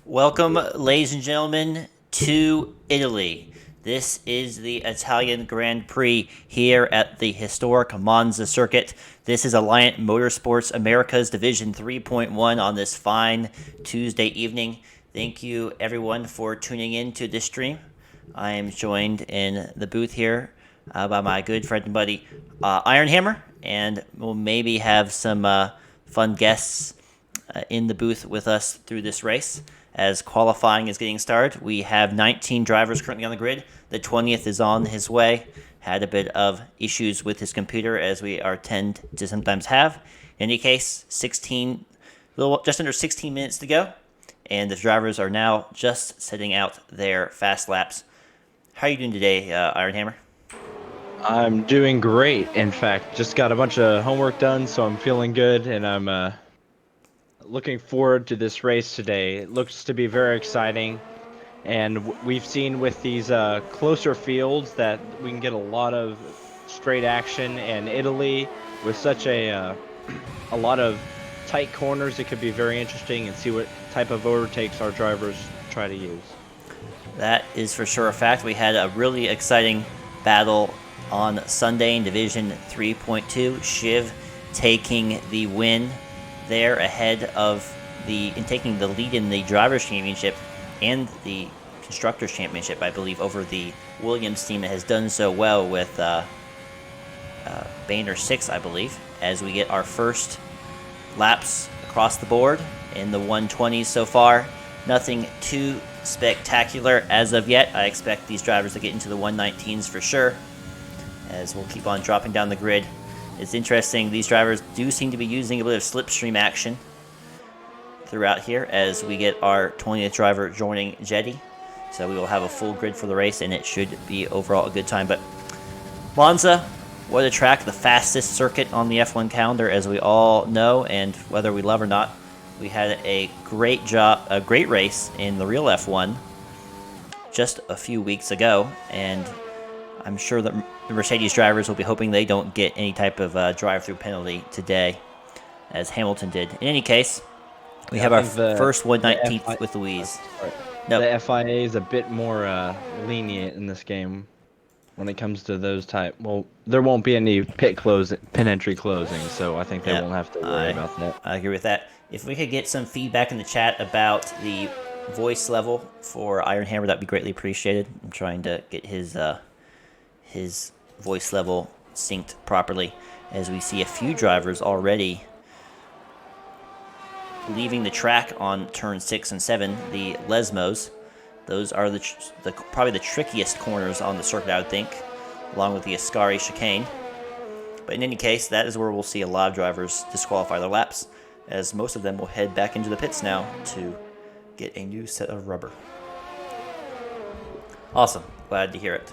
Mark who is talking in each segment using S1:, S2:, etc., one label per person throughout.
S1: Welcome, ladies and gentlemen, to Italy. This is the Italian Grand Prix here at the historic Monza circuit. This is Alliant Motorsports America's Division 3.1 on this fine Tuesday evening. Thank you, everyone, for tuning in to this stream. I am joined in the booth here by my good friend and buddy Iron Hammer, and we'll maybe have some fun guests in the booth with us through this race. As qualifying is getting started, we have 19 drivers currently on the grid. The 20th is on his way. Had a bit of issues with his computer, as we are tend to sometimes have. In any case, just under 16 minutes to go, and the drivers are now just setting out their fast laps. How are you doing today, Iron Hammer?
S2: I'm doing great. In fact, just got a bunch of homework done, so I'm feeling good, and I'm looking forward to this race today. It looks to be very exciting, and we've seen with these closer fields that we can get a lot of straight action. And Italy, with such a lot of tight corners, it could be very interesting and see what type of overtakes our drivers try to use.
S1: That is for sure a fact. We had a really exciting battle on Sunday in Division 3.2. Shiv taking the win there ahead of taking the lead in the Drivers' Championship and the Constructors' Championship, I believe, over the Williams team that has done so well with Banner 6, I believe, as we get our first laps across the board in the 120s so far. Nothing too spectacular as of yet. I expect these drivers to get into the 119s for sure, as we'll keep on dropping down the grid. It's interesting, these drivers do seem to be using a bit of slipstream action throughout here as we get our 20th driver joining Jetty. So we will have a full grid for the race, and it should be overall a good time. But Monza, what a track, the fastest circuit on the F1 calendar, as we all know, and whether we love or not. We had a great race in the real F1 just a few weeks ago, and I'm sure that the Mercedes drivers will be hoping they don't get any type of drive-through penalty today, as Hamilton did. In any case, we have our first 119th with Louise.
S2: No. The FIA is a bit more lenient in this game when it comes to those type. Well, there won't be any pit entry closing, so I think they won't have to worry about that.
S1: I agree with that. If we could get some feedback in the chat about the voice level for Iron Hammer, that'd be greatly appreciated. I'm trying to get his voice level synced properly, as we see a few drivers already leaving the track on turn 6 and 7, the Lesmos. Those are probably the trickiest corners on the circuit, I would think, along with the Ascari chicane. But in any case, that is where we'll see a lot of drivers disqualify their laps, as most of them will head back into the pits now to get a new set of rubber. Awesome. Glad to hear it.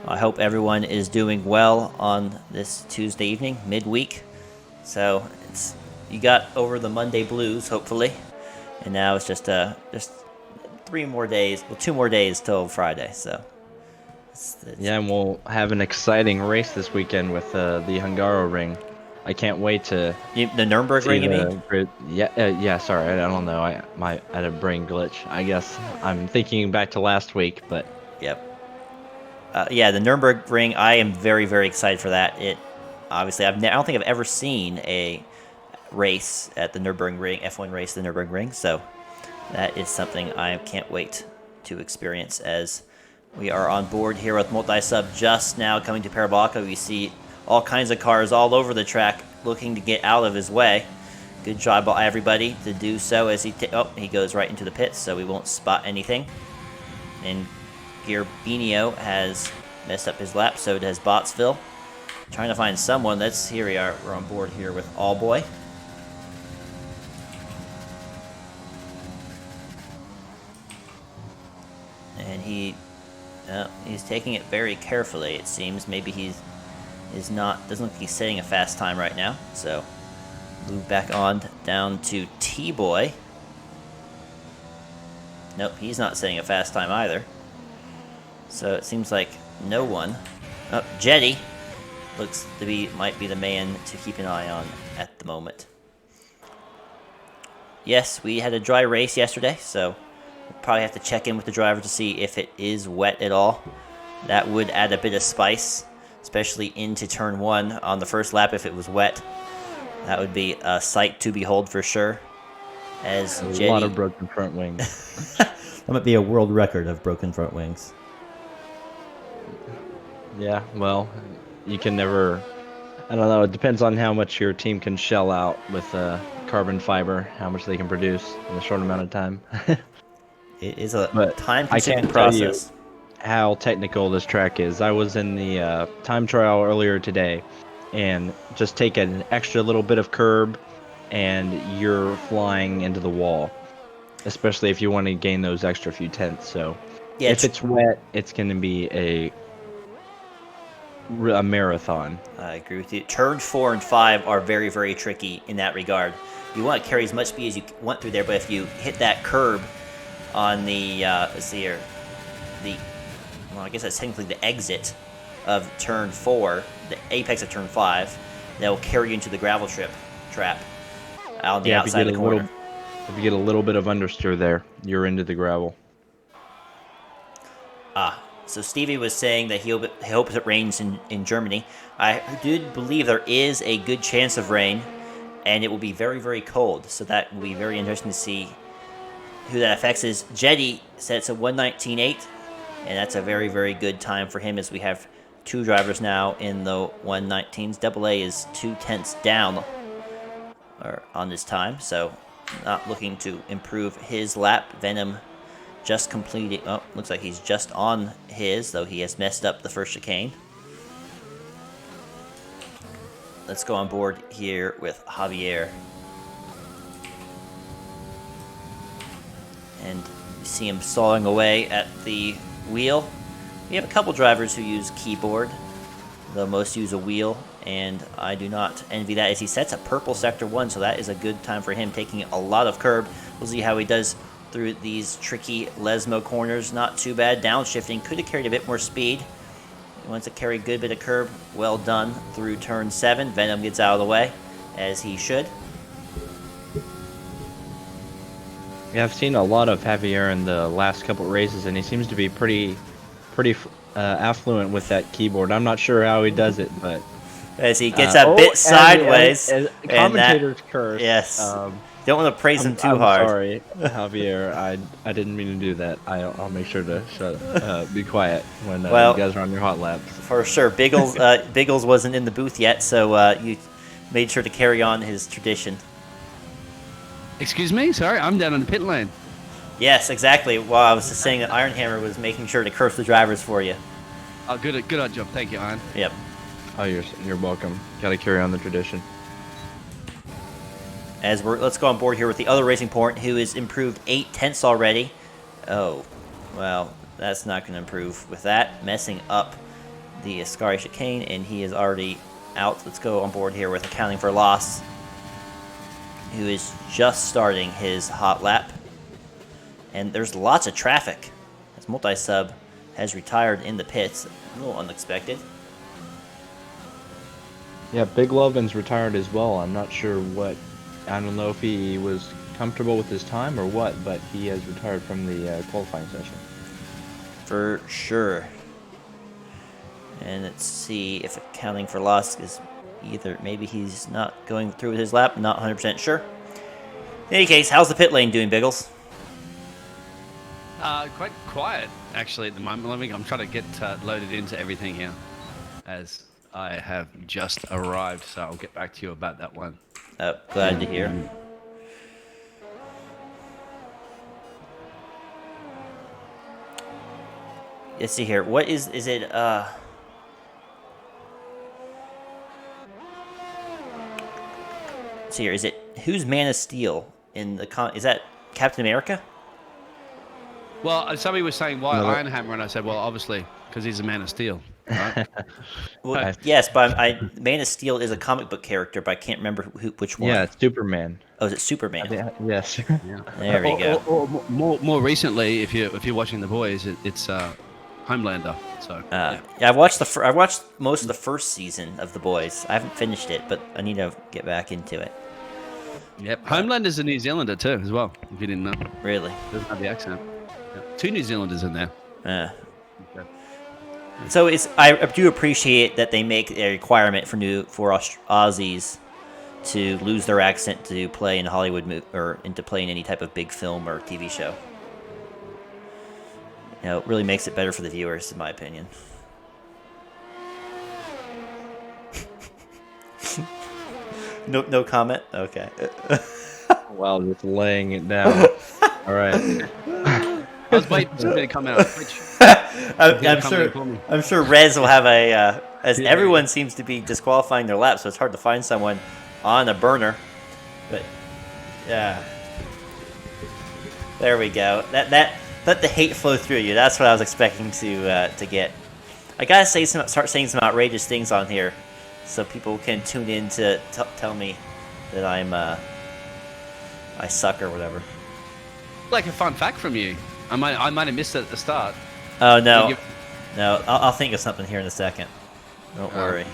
S1: I hope everyone is doing well on this Tuesday evening, midweek. So you got over the Monday blues, hopefully, and now it's just 2 more days till Friday. So
S2: yeah, and we'll have an exciting race this weekend with the Hungaroring. I can't wait to
S1: the Nürburgring. You mean?
S2: Yeah. Sorry, I don't know. I had a brain glitch. I guess I'm thinking back to last week, but
S1: yep. Yeah, the Nürburgring. I am very, very excited for that. It obviously I don't think I've ever seen a race at the Nürburgring, F1 race at the Nürburgring. So that is something I can't wait to experience, as we are on board here with Multisub just now coming to Parabolica. We see all kinds of cars all over the track looking to get out of his way. Good job by everybody to do so, as he goes right into the pits, so we won't spot anything. And Gerbinio has messed up his lap, so does Bottsville. Trying to find someone. Here we are. We're on board here with Allboy. And he's taking it very carefully, it seems. Maybe doesn't look like he's setting a fast time right now. So move back on down to T-Boy. Nope, he's not setting a fast time either. So it seems like no one. Jetty looks to might be the man to keep an eye on at the moment. yes, we had a dry race yesterday, so we'll probably have to check in with the driver to see if it is wet at all. That would add a bit of spice, especially into turn 1 on the first lap if it was wet. That would be a sight to behold for sure. As
S2: A
S1: Jetty,
S2: lot of broken front wings.
S3: That might be a world record of broken front wings.
S2: Yeah, well, you can never. I don't know. It depends on how much your team can shell out with carbon fiber, how much they can produce in a short amount of time.
S1: it is a
S2: But
S1: time-consuming
S2: I can't tell you
S1: process.
S2: how technical this track is. I was in the time trial earlier today, and just take an extra little bit of curb, and you're flying into the wall. Especially if you want to gain those extra few tenths. So,
S1: Yeah,
S2: if it's wet, it's going to be a marathon.
S1: I agree with you. Turns 4 and 5 are very, very tricky in that regard. You want to carry as much speed as you want through there, but if you hit that curb on the, let's see here, well, I guess that's technically the exit of turn 4, the apex of turn 5, that will carry you into the gravel trap on the outside of the corner.
S2: If you get a little bit of understeer there, you're into the gravel.
S1: So Stevie was saying that he hopes it rains in Germany. I did believe there is a good chance of rain, and it will be very, very cold. So that will be very interesting to see who that affects. Is Jetty sets a 1:19.8, and that's a very, very good time for him as we have 2 drivers now in the 1:19s. Double A is 2 tenths down on this time, so not looking to improve his lap. Venom just completing. Oh, looks like he's just on his, though he has messed up the first chicane. Let's go on board here with Javier. And you see him sawing away at the wheel. We have a couple drivers who use keyboard, though most use a wheel, and I do not envy that as he sets a purple sector 1, so that is a good time for him, taking a lot of curb. We'll see how he does through these tricky Lesmo corners. Not too bad. Downshifting could have carried a bit more speed. He wants to carry a good bit of curb. Well done through turn 7. Venom gets out of the way, as he should.
S2: Yeah, I've seen a lot of Javier in the last couple of races, and he seems to be pretty affluent with that keyboard. I'm not sure how he does it, but
S1: As he gets a bit sideways.
S2: As
S1: and
S2: commentators curse.
S1: Yes. Don't want to praise him too
S2: I'm
S1: hard.
S2: Sorry, Javier. I didn't mean to do that. I'll make sure to be quiet when
S1: Well,
S2: you guys are on your hot laps.
S1: For sure. Biggles wasn't in the booth yet, so you made sure to carry on his tradition.
S4: Excuse me? Sorry, I'm down in the pit lane.
S1: Yes, exactly. Well, I was just saying that Iron Hammer was making sure to curse the drivers for you.
S4: Oh, good job. Thank you, Iron.
S1: Yep.
S2: Oh, you're welcome. Got to carry on the tradition.
S1: Let's go on board here with the other Racing Point, who has improved 8 tenths already. Oh, well, that's not going to improve with that. Messing up the Ascari chicane, and he is already out. Let's go on board here with Accounting for Loss, who is just starting his hot lap. And there's lots of traffic, as Multi-Sub has retired in the pits. A little unexpected.
S2: Yeah, Big Lovin's retired as well. I'm not sure what. I don't know if he was comfortable with his time or what, but he has retired from the qualifying session.
S1: For sure. And let's see if Accounting for Loss is either. Maybe he's not going through with his lap. Not 100% sure. In any case, how's the pit lane doing, Biggles?
S4: Quite quiet, actually, at the moment. I'm trying to get loaded into everything here, as I have just arrived, so I'll get back to you about that one.
S1: Glad to hear. Let's see here. What is it? Let's see here. Is it who's Man of Steel in the Is that Captain America?
S4: Well, somebody was saying why
S2: No,
S4: Iron Hammer, and I said, well, obviously, because he's a Man of Steel. Right?
S1: Well, yes, but Man of Steel is a comic book character, but I can't remember which one.
S2: Yeah, it's Superman.
S1: Oh, is it Superman?
S2: Yes.
S1: There we go.
S4: Or more recently, if you're watching The Boys, it's Homelander. So
S1: Yeah, I watched I watched most of the first season of The Boys. I haven't finished it, but I need to get back into it.
S4: Yep. Homelander's a New Zealander too, as well. If you didn't know,
S1: Really.
S4: doesn't have the accent. Yep. 2 New Zealanders in there.
S1: Uh.
S4: Okay.
S1: So I do appreciate that they make a requirement for Aussies to lose their accent to play in Hollywood or into playing any type of big film or TV show. You know, it really makes it better for the viewers, in my opinion. No comment. Okay.
S2: Well, just laying it down. All right.
S4: I was waiting for somebody to come out.
S1: I'm sure Rez will have a as
S4: Yeah.
S1: everyone seems to be disqualifying their lap, so it's hard to find someone on a burner. But yeah, there we go. That let the hate flow through you. That's what I was expecting to get. I gotta start saying some outrageous things on here, so people can tune in to tell me that I suck or whatever.
S4: Like a fun fact from you. I might have missed it at the start.
S1: Oh no,
S4: You give-
S1: no. I'll think of something here in a second. Don't
S4: Oh.
S1: worry.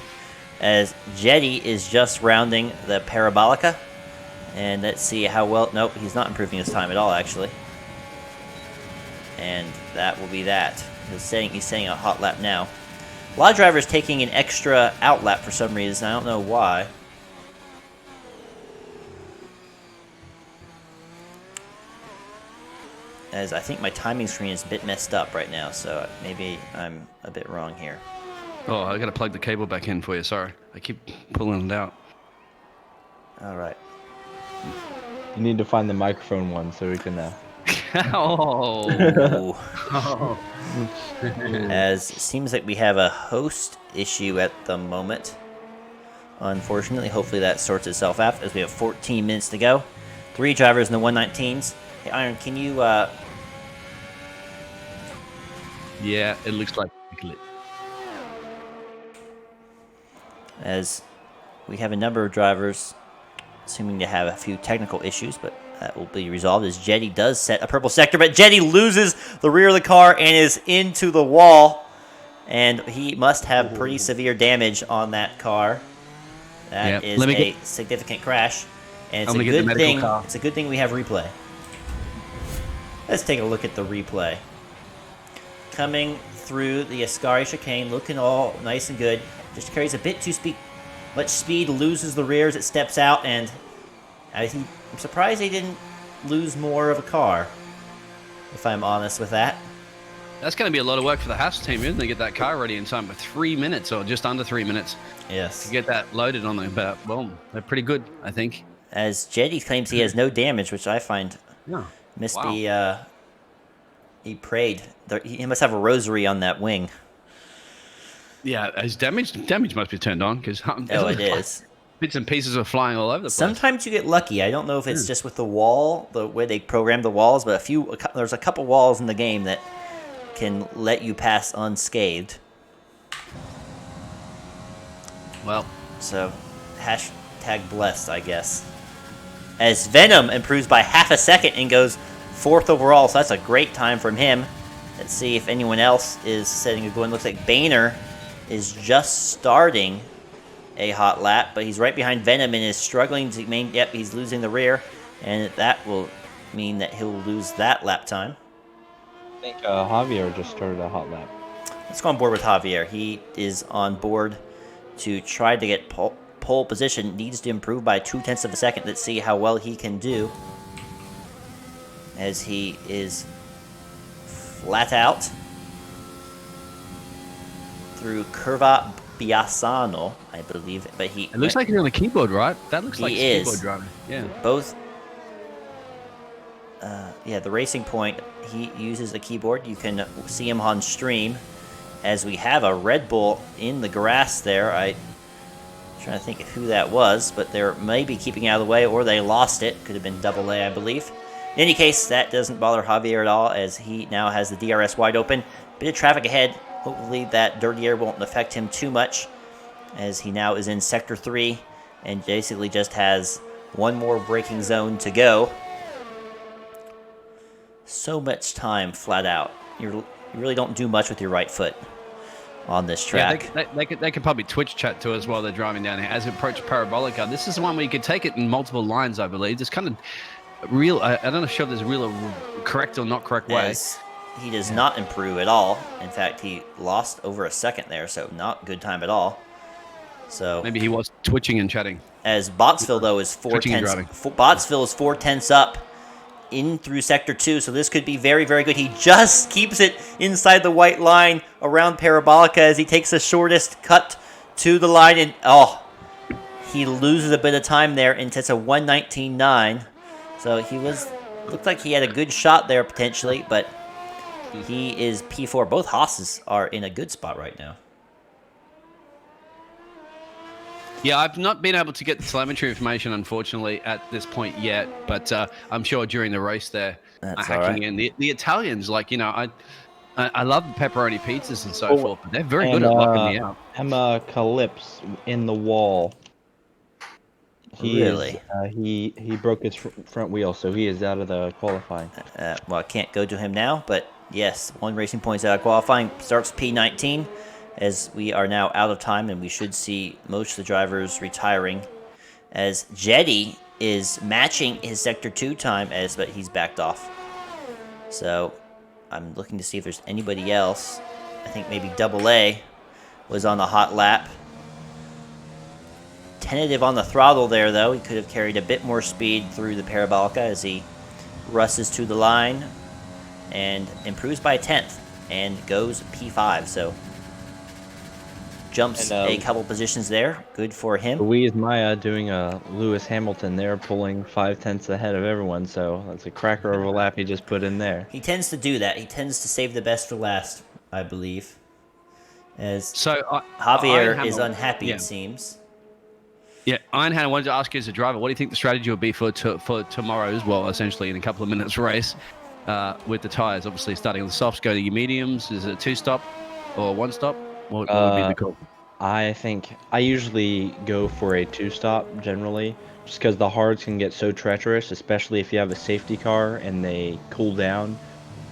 S1: As Jetty is just rounding the Parabolica, and let's see how well. Nope, he's not improving his time at all, actually. And that will be that. He's saying a hot lap now. A lot of drivers taking an extra out lap for some reason. I don't know why. As I think my timing screen is a bit messed up right now, so maybe I'm a bit wrong here.
S4: Oh, I gotta plug the cable back in for you. Sorry, I keep pulling it out.
S1: All right.
S2: You need to find the microphone one so we can.
S4: Oh.
S1: Ooh. As it seems like we have a host issue at the moment. Unfortunately, hopefully that sorts itself out as we have 14 minutes to go. 3 drivers in the 119s. Hey, Iron, can you
S4: Yeah, it looks like it.
S1: as we have a number of drivers seeming to have a few technical issues, but that will be resolved as Jetty does set a purple sector, but Jetty loses the rear of the car and is into the wall, and he must have pretty severe damage on that car. That
S4: Yep.
S1: is
S4: Let me
S1: a
S4: get-
S1: significant crash, and it's
S4: I'm
S1: a
S4: gonna get the
S1: good
S4: medical
S1: thing.
S4: car.
S1: It's a good thing we have replay. Let's take a look at the replay. Coming through the Ascari chicane, looking all nice and good. Just carries a bit too much speed, loses the rear as it steps out, and I'm surprised they didn't lose more of a car, if I'm honest with that.
S4: That's going to be a lot of work for the Haas team, isn't it? To get that car ready in time for 3 minutes or just under 3 minutes
S1: Yes.
S4: to get that loaded on them. But, well, they're pretty good, I think.
S1: As Jetty claims he has no damage, which I find
S4: Yeah.
S1: must
S4: Wow.
S1: be, he prayed. He must have a rosary on that wing.
S4: Yeah, his damage must be turned on because
S1: Oh, it is.
S4: bits and pieces are flying all over the place.
S1: Sometimes you get lucky. I don't know if it's just with the wall, the way they program the walls, but there's a couple walls in the game that can let you pass unscathed.
S4: Well,
S1: So, hashtag blessed, I guess. As Venom improves by half a second and goes 4th overall, so that's a great time from him. Let's see if anyone else is setting a good one. Looks like Boehner is just starting a hot lap, but he's right behind Venom and is struggling to Yep, he's losing the rear, and that will mean that he'll lose that lap time.
S2: I think Javier just started a hot lap.
S1: Let's go on board with Javier. He is on board to try to get pole position. Needs to improve by 0.2 of a second. Let's see how well he can do. As he is flat out through Curva Biasano, I believe. But he
S4: it looks like he's on the keyboard, right? That looks like
S1: He
S4: a
S1: is.
S4: keyboard driver. Yeah.
S1: both. Yeah, the Racing Point, he uses the keyboard. You can see him on stream as we have a Red Bull in the grass there. I'm trying to think of who that was, but they're maybe keeping out of the way, or they lost it. Could have been double A, I believe. In any case, that doesn't bother Javier at all, as he now has the DRS wide open. Bit of traffic ahead. Hopefully that dirty air won't affect him too much, as he now is in Sector 3 and basically just has one more braking zone to go. So much time flat out. You really don't do much with your right foot. on this
S4: Yeah,
S1: track.
S4: they could probably Twitch chat to us while they're driving down here as we approach Parabolica. This is the one where you could take it in multiple lines, I believe. There's kind of real. I don't know if there's a real correct or not correct way.
S1: As he does not improve at all. In fact, he lost over a second there, so not good time at all. So
S4: Maybe he was twitching and chatting.
S1: as Bottsville though is
S4: Switching and driving.
S1: Bottsville is 4/10 up in through sector 2, so this could be very, very good. He just keeps it inside the white line around Parabolica as he takes the shortest cut to the line, and he loses a bit of time there, and it's a 1:19.9. So looked like he had a good shot there potentially, but he is P4. Both Haas's are in a good spot right now.
S4: Yeah, I've not been able to get the telemetry information, unfortunately, at this point yet. But I'm sure during the race there,
S1: That's
S4: hacking
S1: all right.
S4: in the Italians, like I love the pepperoni pizzas and so forth, but they're very good
S2: And,
S4: at locking me out.
S2: Emma Calypse in the wall.
S1: Really?
S2: He broke his front wheel, so he is out of the qualifying.
S1: Well, I can't go to him now, but yes, 1 racing points out of qualifying. Starts P19 as we are now out of time, and we should see most of the drivers retiring as Jetty is matching his Sector 2 time, but he's backed off. So I'm looking to see if there's anybody else. I think maybe Double A was on the hot lap. Tentative on the throttle there, though. He could have carried a bit more speed through the Parabolica as he rushes to the line and improves by a 10th and goes P5. So jumps a couple positions there. Good for him.
S2: Luis Maya doing a Lewis Hamilton there, pulling 5/10 ahead of everyone. So that's a cracker of a lap he just put in there.
S1: He tends to do that. He tends to save the best for last, I believe. As
S4: So
S1: Javier
S4: Iron
S1: is
S4: Hammer-
S1: unhappy,
S4: yeah.
S1: it seems.
S4: Yeah, Ironhand, I wanted to ask you as a driver, what do you think the strategy will be for tomorrow's, well, essentially in a couple of minutes race with the tyres? Obviously, starting on the softs, go to your mediums. Is it a 2-stop or a 1-stop? What would be the call?
S2: I think I usually go for a 2-stop generally, just because the hards can get so treacherous, especially if you have a safety car and they cool down.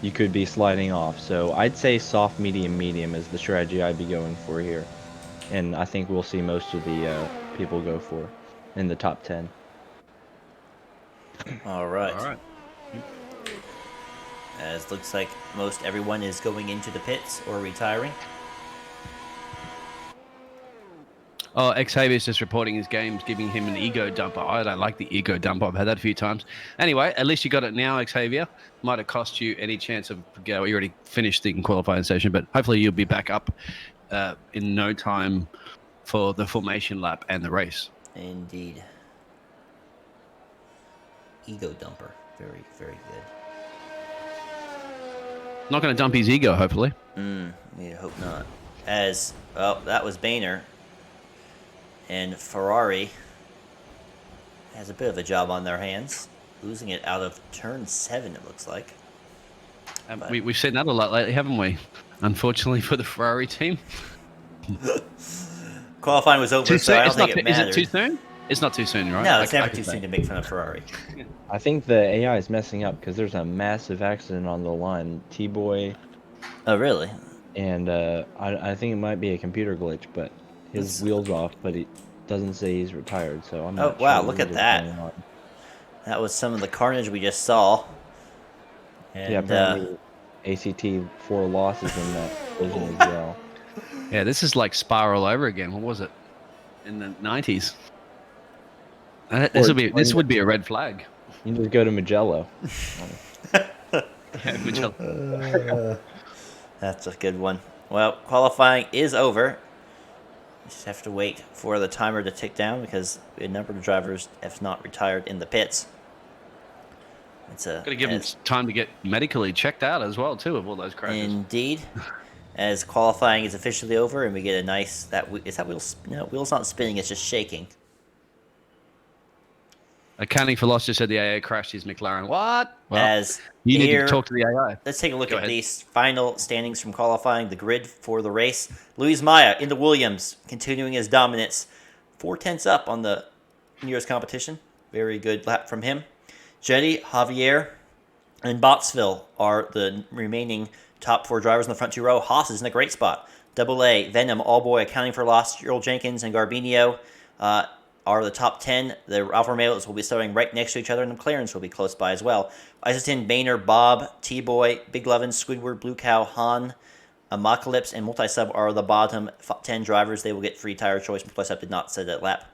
S2: You could be sliding off. So I'd say soft, medium, medium is the strategy I'd be going for here. And I think we'll see most of the people go for in the top 10.
S1: All right.
S4: All right.
S1: As looks like most everyone is going into the pits or retiring.
S4: Oh, Xavier's just reporting his game's giving him an ego dumper. I don't like the ego dumper. I've had that a few times. Anyway, at least you got it now, Xavier. Might have cost you any chance of, you already finished the qualifying session, but hopefully you'll be back up in no time for the formation lap and the race.
S1: Indeed. Ego dumper. Very, very good.
S4: Not going to dump his ego, hopefully.
S1: We hope not. As, well, that was Boehner. And Ferrari has a bit of a job on their hands. Losing it out of turn 7, it looks like.
S4: We've seen that a lot lately, haven't we? Unfortunately for the Ferrari team.
S1: Qualifying was over, so I don't think it
S4: Is
S1: mattered.
S4: it too soon? It's not too soon, right?
S1: No, it's never
S4: can
S1: too
S4: say.
S1: soon to make fun of Ferrari.
S2: I think the AI is messing up because there's a massive accident on the line. T-Boy,
S1: Oh, really?
S2: and I think it might be a computer glitch, but his wheel's off, but it doesn't say he's retired, so I'm not
S1: wow,
S2: sure
S1: look
S2: what
S1: at
S2: is
S1: that.
S2: going on.
S1: That was some of the carnage we just saw. And,
S2: Yeah, apparently ACT 4 losses in that collision as well.
S4: Yeah, this is like Spa all over again. What was it? In the 90s. This would be a red flag.
S2: You just go to Mugello.
S4: Yeah, Mitchell.
S1: That's a good one. Well, qualifying is over. We just have to wait for the timer to tick down because a number of drivers have not retired in the pits.
S4: Got to give them time to get medically checked out as well, too, of all those crashes.
S1: Indeed. As qualifying is officially over and we get a nice... wheel's not spinning, it's just shaking.
S4: Accounting for loss just said the AA crashed his McLaren. What? Well,
S1: As
S4: you need
S1: here-
S4: to talk to the AI.
S1: Let's take a look
S4: Go
S1: at
S4: ahead.
S1: these final standings from qualifying, the grid for the race. Luis Maya into Williams, continuing his dominance. 4/10 up on the nearest competition. Very good lap from him. Jetty, Javier, and Bottsville are the remaining top 4 drivers in the front 2 row. Haas is in a great spot. Double A, Venom, Allboy, Accounting for Lost, Earl Jenkins, and Garbinio are the top 10. The Alfa Romeos will be starting right next to each other, and the McLarens will be close by as well. Iserton, Boehner, Bob, T-Boy, Big Lovin, Squidward, Blue Cow, Han, Apocalypse, and Multisub are the bottom 10 drivers. They will get free tire choice. Multisub did not set that lap.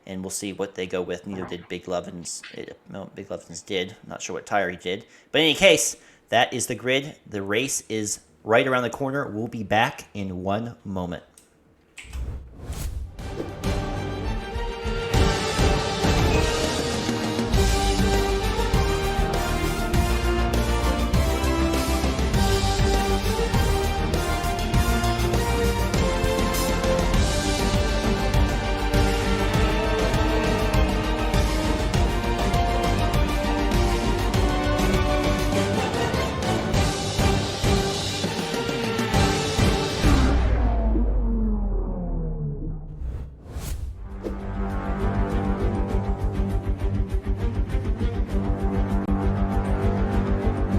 S1: And we'll see what they go with. Neither did Big Lovins. No, Big Lovins did. Not sure what tire he did. But in any case, that is the grid. The race is right around the corner. We'll be back in one moment.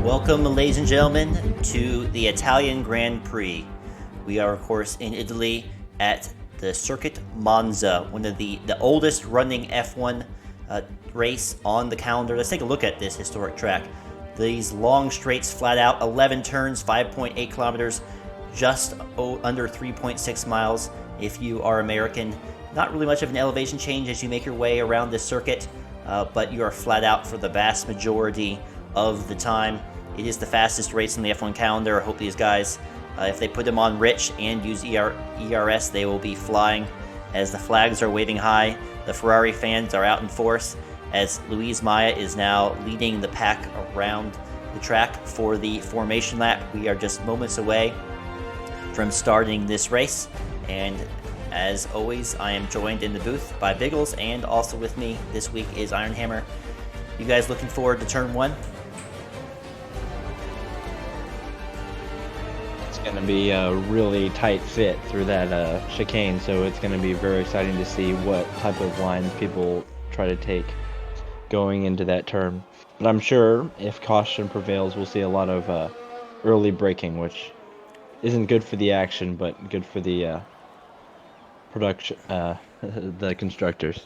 S1: Welcome, ladies and gentlemen, to the Italian Grand Prix. We are, of course, in Italy at the Circuit Monza, one of the oldest running F1 race on the calendar. Let's take a look at this historic track. These long straights, flat out, 11 turns, 5.8 kilometers, just under 3.6 miles if you are American. Not really much of an elevation change as you make your way around this circuit, but you are flat out for the vast majority of the time. It is the fastest race on the F1 calendar. I hope these guys, if they put them on rich and use ERS, they will be flying as the flags are waving high. The Ferrari fans are out in force as Luis Maya is now leading the pack around the track for the formation lap. We are just moments away from starting this race, and as always, I am joined in the booth by Biggles, and also with me this week is Iron Hammer. You guys looking forward to turn one?
S2: Going to be a really tight fit through that chicane, so it's going to be very exciting to see what type of lines people try to take going into that turn. But I'm sure if caution prevails, we'll see a lot of early braking, which isn't good for the action, but good for the production, the constructors.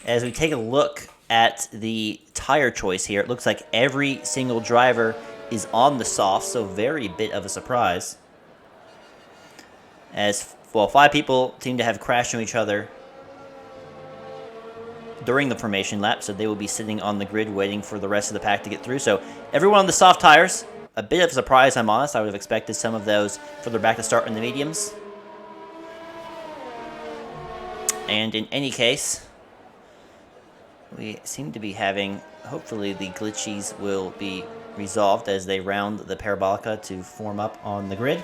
S1: As we take a look at the tire choice here, it looks like every single driver is on the soft, so very bit of a surprise. As, well, 5 people seem to have crashed into each other during the formation lap, so they will be sitting on the grid waiting for the rest of the pack to get through. So everyone on the soft tires, a bit of a surprise, I'm honest. I would have expected some of those further back to start in the mediums. And in any case, we seem to be having, hopefully the glitchies will be resolved as they round the Parabolica to form up on the grid.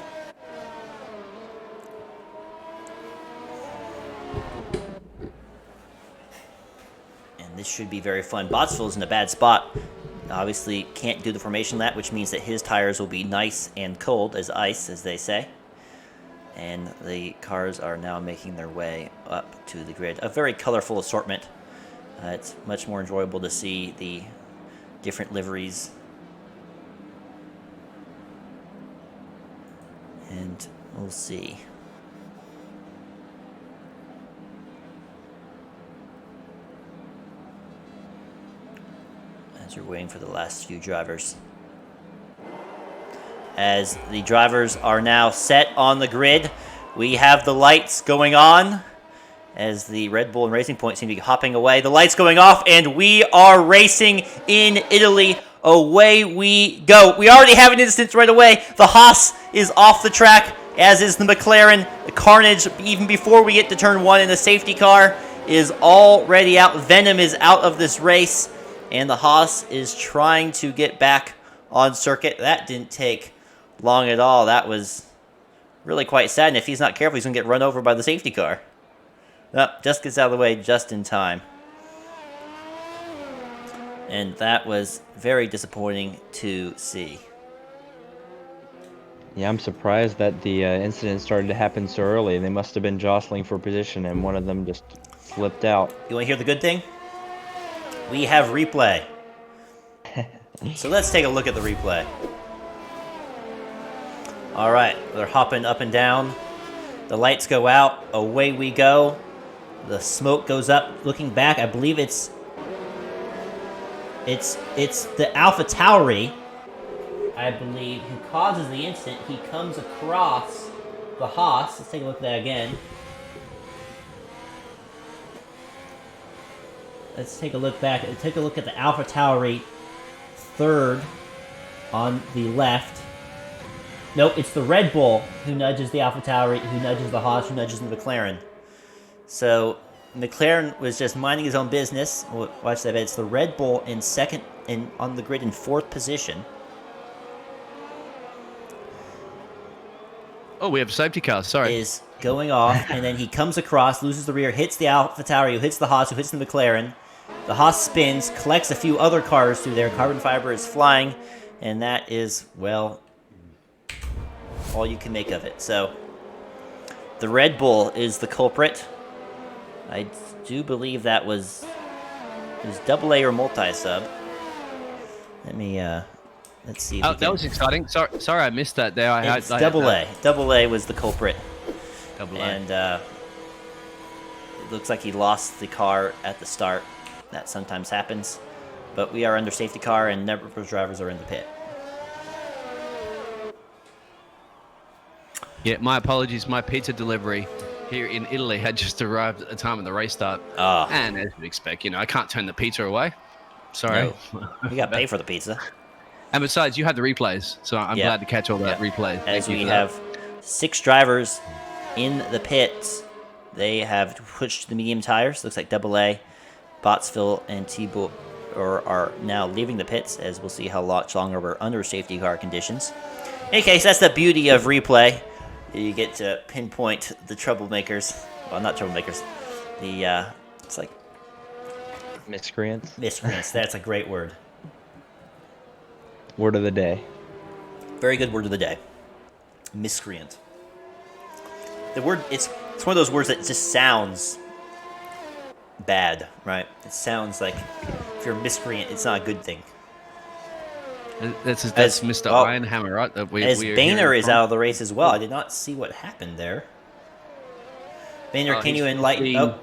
S1: And this should be very fun. Botsfield's in a bad spot. Obviously can't do the formation lap, which means that his tires will be nice and cold as ice, as they say. And the cars are now making their way up to the grid. A very colorful assortment. It's much more enjoyable to see the different liveries. And we'll see. As you're waiting for the last few drivers. As the drivers are now set on the grid, we have the lights going on. As the Red Bull and Racing Point seem to be hopping away. The lights going off, and we are racing in Italy. Away we go. We already have an instance right away. The Haas is off the track, as is the McLaren. The carnage, even before we get to turn 1 in the safety car, is already out. Venom is out of this race, and the Haas is trying to get back on circuit. That didn't take long at all. That was really quite sad, and if he's not careful, he's going to get run over by the safety car. Just gets out of the way just in time. And that was very disappointing to see.
S2: Yeah, I'm surprised that the incident started to happen so early. They must have been jostling for position, and one of them just flipped out.
S1: You want to hear the good thing? We have replay. So let's take a look at the replay. All right, they're hopping up and down. The lights go out. Away we go. The smoke goes up. Looking back, I believe it's the Alpha Tauri, I believe, who causes the incident. He comes across the Haas. Let's take a look at that again. Let's take a look back. Take a look at the Alpha Tauri third on the left. Nope, it's the Red Bull who nudges the Alpha Tauri, who nudges the Haas, who nudges the McLaren. So McLaren was just minding his own business. Watch that. It's the Red Bull in second and on the grid in fourth position.
S4: Oh, we have a safety car. Sorry.
S1: Is going off, and then he comes across, loses the rear, hits the Alpha Tauri, who hits the Haas, who hits the McLaren. The Haas spins, collects a few other cars through there. Carbon fiber is flying, and that is, well, all you can make of it. So the Red Bull is the culprit. I do believe that was AA or multi-sub. Let me let's see.
S4: Oh, that was exciting. Sorry, I missed that there.
S1: It's AA. AA was the culprit,
S4: AA.
S1: and it looks like he lost the car at the start. That sometimes happens, but we are under safety car, and none of those drivers are in the pit.
S4: Yeah, my apologies. My pizza delivery here in Italy had just arrived at the time of the race start.
S1: Ah.
S4: And as you'd expect, I can't turn the pizza away. Sorry.
S1: No. We got to pay for the pizza.
S4: And besides, you had the replays, so I'm glad to catch all that replay.
S1: As we have 6 drivers in the pits, they have pushed to the medium tires. Looks like AA, Bottsville, and T-Bull are now leaving the pits, as we'll see how much longer we're under safety car conditions. In any case, that's the beauty of replay. You get to pinpoint the troublemakers. Well, not troublemakers. It's like
S2: Miscreants.
S1: miscreants. That's a great word.
S2: Word of the day.
S1: Very good word of the day. Miscreant. The word, it's one of those words that just sounds bad, right? It sounds like if you're a miscreant, it's not a good thing.
S4: That's
S1: As-
S4: Mr.
S1: well,
S4: Ironhammer, right? That
S1: As
S4: we are
S1: Boehner
S4: hearing
S1: is
S4: from.
S1: out of the race as well. I did not see what happened there. Boehner, can
S4: he's
S1: you enlighten?
S4: being
S1: Oh,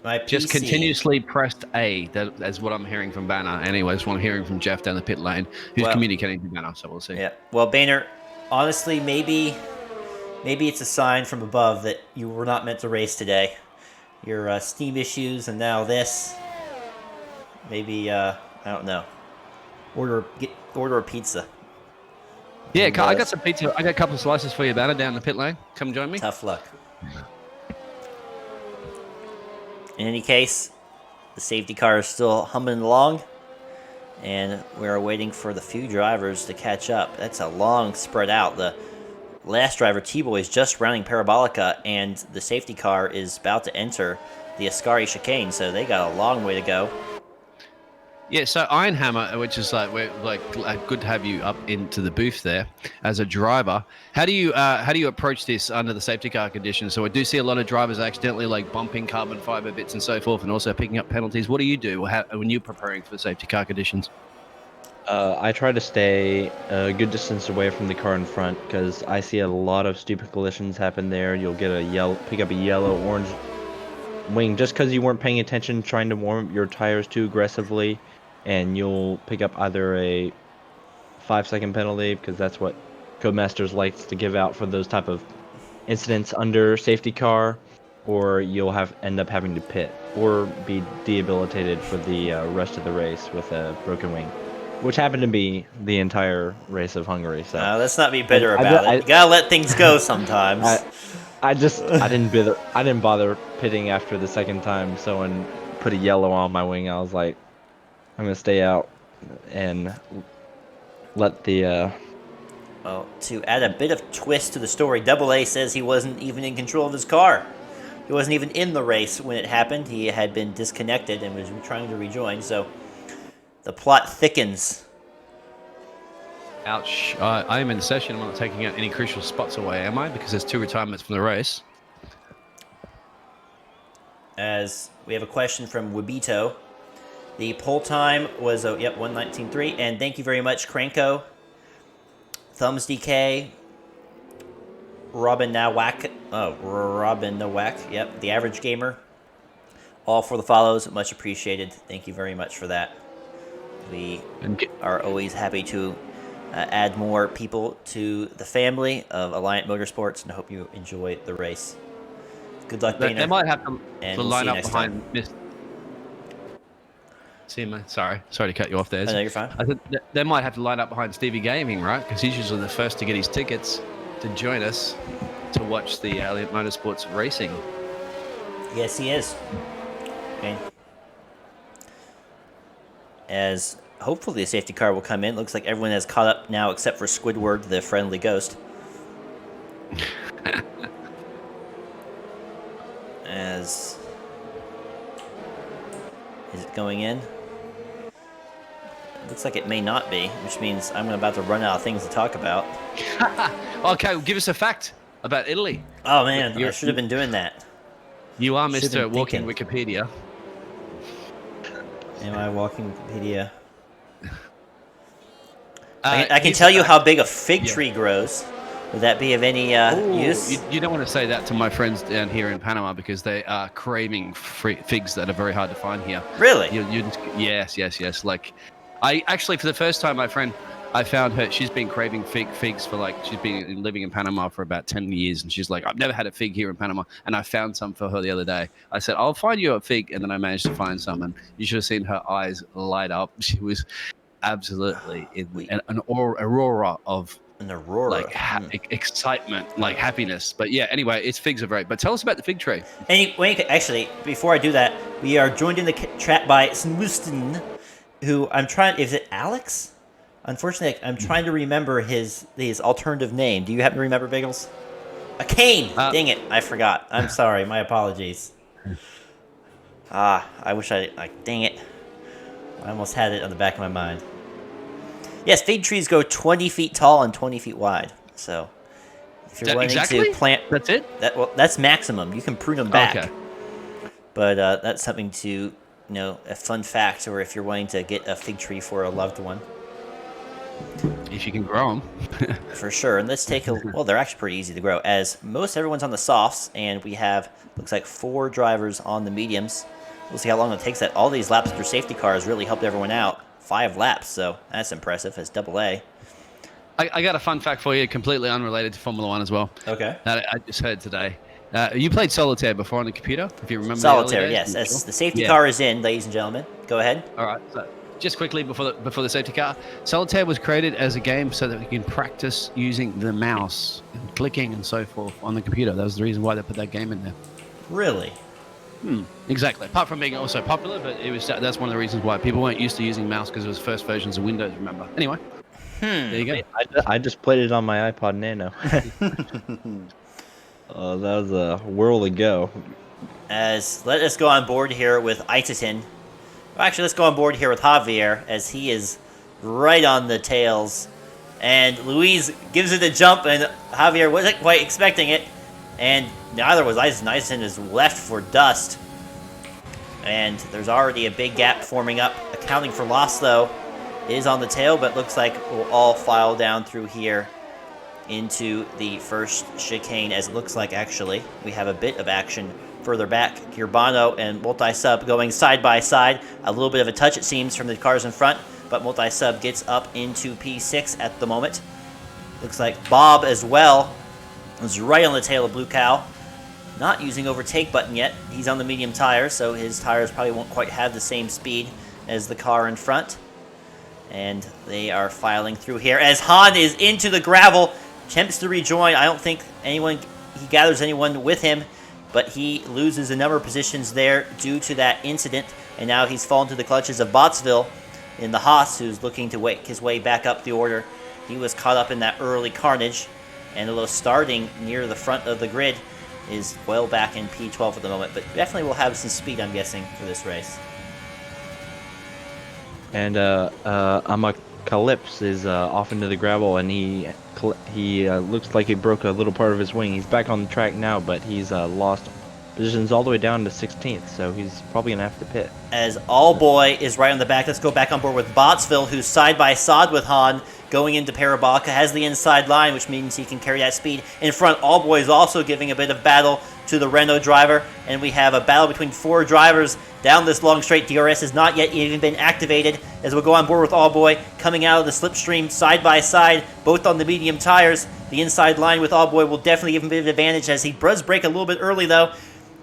S1: my
S4: Just
S1: PC.
S4: continuously pressed A. That's what I'm hearing from Banner. Anyways, what I'm hearing from Jeff down the pit lane, who's
S1: Well-
S4: communicating to Banner. So we'll see.
S1: Yeah. Well, Boehner, honestly, maybe it's a sign from above that you were not meant to race today. Your steam issues and now this. Maybe I don't know. Order a pizza.
S4: Yeah,
S1: And,
S4: I got some pizza. I got a couple of slices for you, Banner, down the pit lane. Come join me.
S1: Tough luck. In any case, the safety car is still humming along, and we're waiting for the few drivers to catch up. That's a long spread out. The last driver, T-Boy, is just rounding Parabolica, and the safety car is about to enter the Ascari chicane, so they got a long way to go.
S4: Yeah, so Ironhammer, which is we're good to have you up into the booth there as a driver. How do you approach this under the safety car conditions? So I do see a lot of drivers accidentally bumping carbon fiber bits and so forth, and also picking up penalties. What do you do when you're preparing for the safety car conditions?
S2: I try to stay a good distance away from the car in front because I see a lot of stupid collisions happen there. You'll get pick up a yellow, orange wing just because you weren't paying attention, trying to warm up your tires too aggressively, and you'll pick up either a 5-second penalty because that's what Codemasters likes to give out for those type of incidents under safety car, or you'll end up having to pit or be debilitated for the rest of the race with a broken wing, which happened to be the entire race of Hungary. So
S1: Let's not be bitter
S2: I-
S1: about
S2: I-
S1: it. You gotta let things go sometimes.
S2: I didn't bother pitting after the second time someone put a yellow on my wing. I was like, I'm gonna stay out and let the
S1: Well, to add a bit of twist to the story, AA says he wasn't even in control of his car. He wasn't even in the race when it happened. He had been disconnected and was trying to rejoin, so the plot thickens.
S4: Ouch. I am in the session. I'm not taking out any crucial spots away, am I? Because there's 2 retirements from the race.
S1: As we have a question from Wabito. The pole time was, 1:19.3, and thank you very much, Cranko, Thumbs DK, Robin Nowak. Yep, the average gamer. All for the follows. Much appreciated. Thank you very much for that. We are always happy to add more people to the family of Alliant Motorsports, and I hope you enjoy the race. Good luck, Boehner.
S4: They might have to
S1: And we'll see
S4: line
S1: you
S4: up
S1: next
S4: behind Miss. See, man. Sorry to cut you off there.
S1: Oh, no, you're fine.
S4: I think they might have to line up behind Stevie Gaming, right? Because he's usually the first to get his tickets to join us to watch the Alliant Motorsports racing.
S1: Yes, he is. Okay. As hopefully the safety car will come in. Looks like everyone has caught up now except for Squidward, the friendly ghost. As is it going in? Looks like it may not be, which means I'm about to run out of things to talk about.
S4: Okay, well, give us a fact about Italy.
S1: Oh man, I
S4: You're-
S1: should have been doing that.
S4: You are
S3: Should've
S4: Mr.
S3: been
S4: Walking
S3: thinking.
S4: Wikipedia.
S1: Am I walking Wikipedia?
S4: Uh,
S1: I can
S4: here's
S1: tell
S4: a
S1: you
S4: fact.
S1: how big a fig
S4: Yeah.
S1: tree grows. Would that be of any
S4: Ooh,
S1: use?
S4: you don't want to say that to my friends down here in Panama because they are craving figs that are very hard to find here.
S1: Really?
S4: You just, yes. Like, I actually, for the first time, my friend, I found her. She's been craving figs for like she's been living in Panama for about 10 years, and she's like, I've never had a fig here in Panama, and I found some for her the other day. I said, I'll find you a fig, and then I managed to find some, and you should have seen her eyes light up. She was absolutely in an aurora of
S1: An aurora.
S4: like excitement, like happiness. But yeah, anyway, it's figs are great. But tell us about the fig tree.
S1: Actually, before I do that, we are joined in the chat by Snwustin, who I'm trying. Is it Alex? Unfortunately, I'm trying to remember his alternative name. Do you happen to remember, Biggles? A Kane. Dang it, I forgot. I'm sorry. My apologies. I wish dang it. I almost had it on the back of my mind. Yes, fig trees go 20 feet tall and 20 feet wide. So, if you're wanting
S4: Exactly?
S1: to plant,
S4: That's it?
S1: that's maximum. You can prune them back.
S4: Okay.
S1: But that's something to, a fun fact, or if you're wanting to get a fig tree for a loved one,
S4: If you can grow them.
S1: for sure. And let's take a, well, they're actually pretty easy to grow, as most everyone's on the softs, and we have, looks like 4 drivers on the mediums. We'll see how long it takes that. All these laps with their safety cars really helped everyone out. 5 laps, so that's impressive as double A.
S4: I got a fun fact for you, completely unrelated to Formula One as well.
S1: Okay.
S4: That I just heard today. You played Solitaire before on the computer, if you remember.
S1: Solitaire,
S4: the early days?
S1: yes. As the safety
S4: Yeah.
S1: car is in, ladies and gentlemen. Go ahead.
S4: All right. So just quickly before the safety car, Solitaire was created as a game so that we can practice using the mouse and clicking and so forth on the computer. That was the reason why they put that game in there.
S1: Really?
S4: Exactly. Apart from being also popular, but that's one of the reasons why people weren't used to using mouse because it was first versions of Windows. Remember? Anyway. There you go.
S2: I just played it on my iPod Nano. That was a whirl ago.
S1: Let us go on board here with Itatin. Well, actually, let's go on board here with Javier, as he is right on the tails. And Luis gives it a jump, and Javier wasn't quite expecting it. And neither was Itatin. Itatin is left for dust. And there's already a big gap forming up. Accounting for loss, though, is on the tail, but looks like we'll all file down through here into the first chicane, as it looks like, actually, we have a bit of action further back. Urbano and Multi-Sub going side by side. A little bit of a touch, it seems, from the cars in front, but Multi-Sub gets up into P6 at the moment. Looks like Bob as well is right on the tail of Blue Cow. Not using overtake button yet. He's on the medium tires, so his tires probably won't quite have the same speed as the car in front. And they are filing through here as Han is into the gravel, attempts to rejoin. I don't think he gathers anyone with him, but he loses a number of positions there due to that incident. And now he's fallen to the clutches of Bottsville in the Haas, who's looking to make his way back up the order. He was caught up in that early carnage, and although starting near the front of the grid, is well back in P12 at the moment, but definitely will have some speed, I'm guessing, for this race.
S2: And Amacalypse is off into the gravel, and he looks like he broke a little part of his wing. He's back on the track now, but he's lost positions all the way down to 16th, so he's probably going to have to pit.
S1: As All Boy is right on the back, let's go back on board with Bottsville, who's side by side with Han. going into Parabolica, has the inside line, which means he can carry that speed. In front, Allboy is also giving a bit of battle to the Renault driver, and we have a battle between 4 drivers down this long straight. DRS has not yet even been activated, as we'll go on board with Allboy coming out of the slipstream side by side, both on the medium tires. The inside line with Allboy will definitely give him a bit of advantage, as he does brake a little bit early though,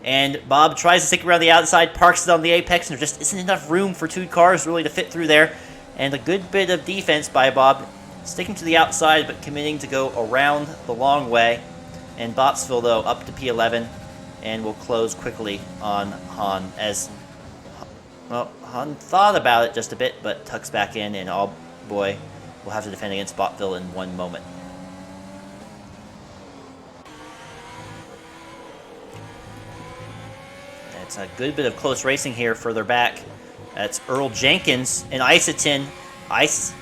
S1: and Bob tries to stick around the outside, parks it on the apex, and there just isn't enough room for 2 cars really to fit through there. And a good bit of defense by Bob, sticking to the outside but committing to go around the long way. And Bottsville, though, up to P11, and will close quickly on Han, as, well, Han thought about it just a bit, but tucks back in, and Allboy will have to defend against Bottville in 1 moment. It's a good bit of close racing here further back. That's Earl Jenkins and Isotin.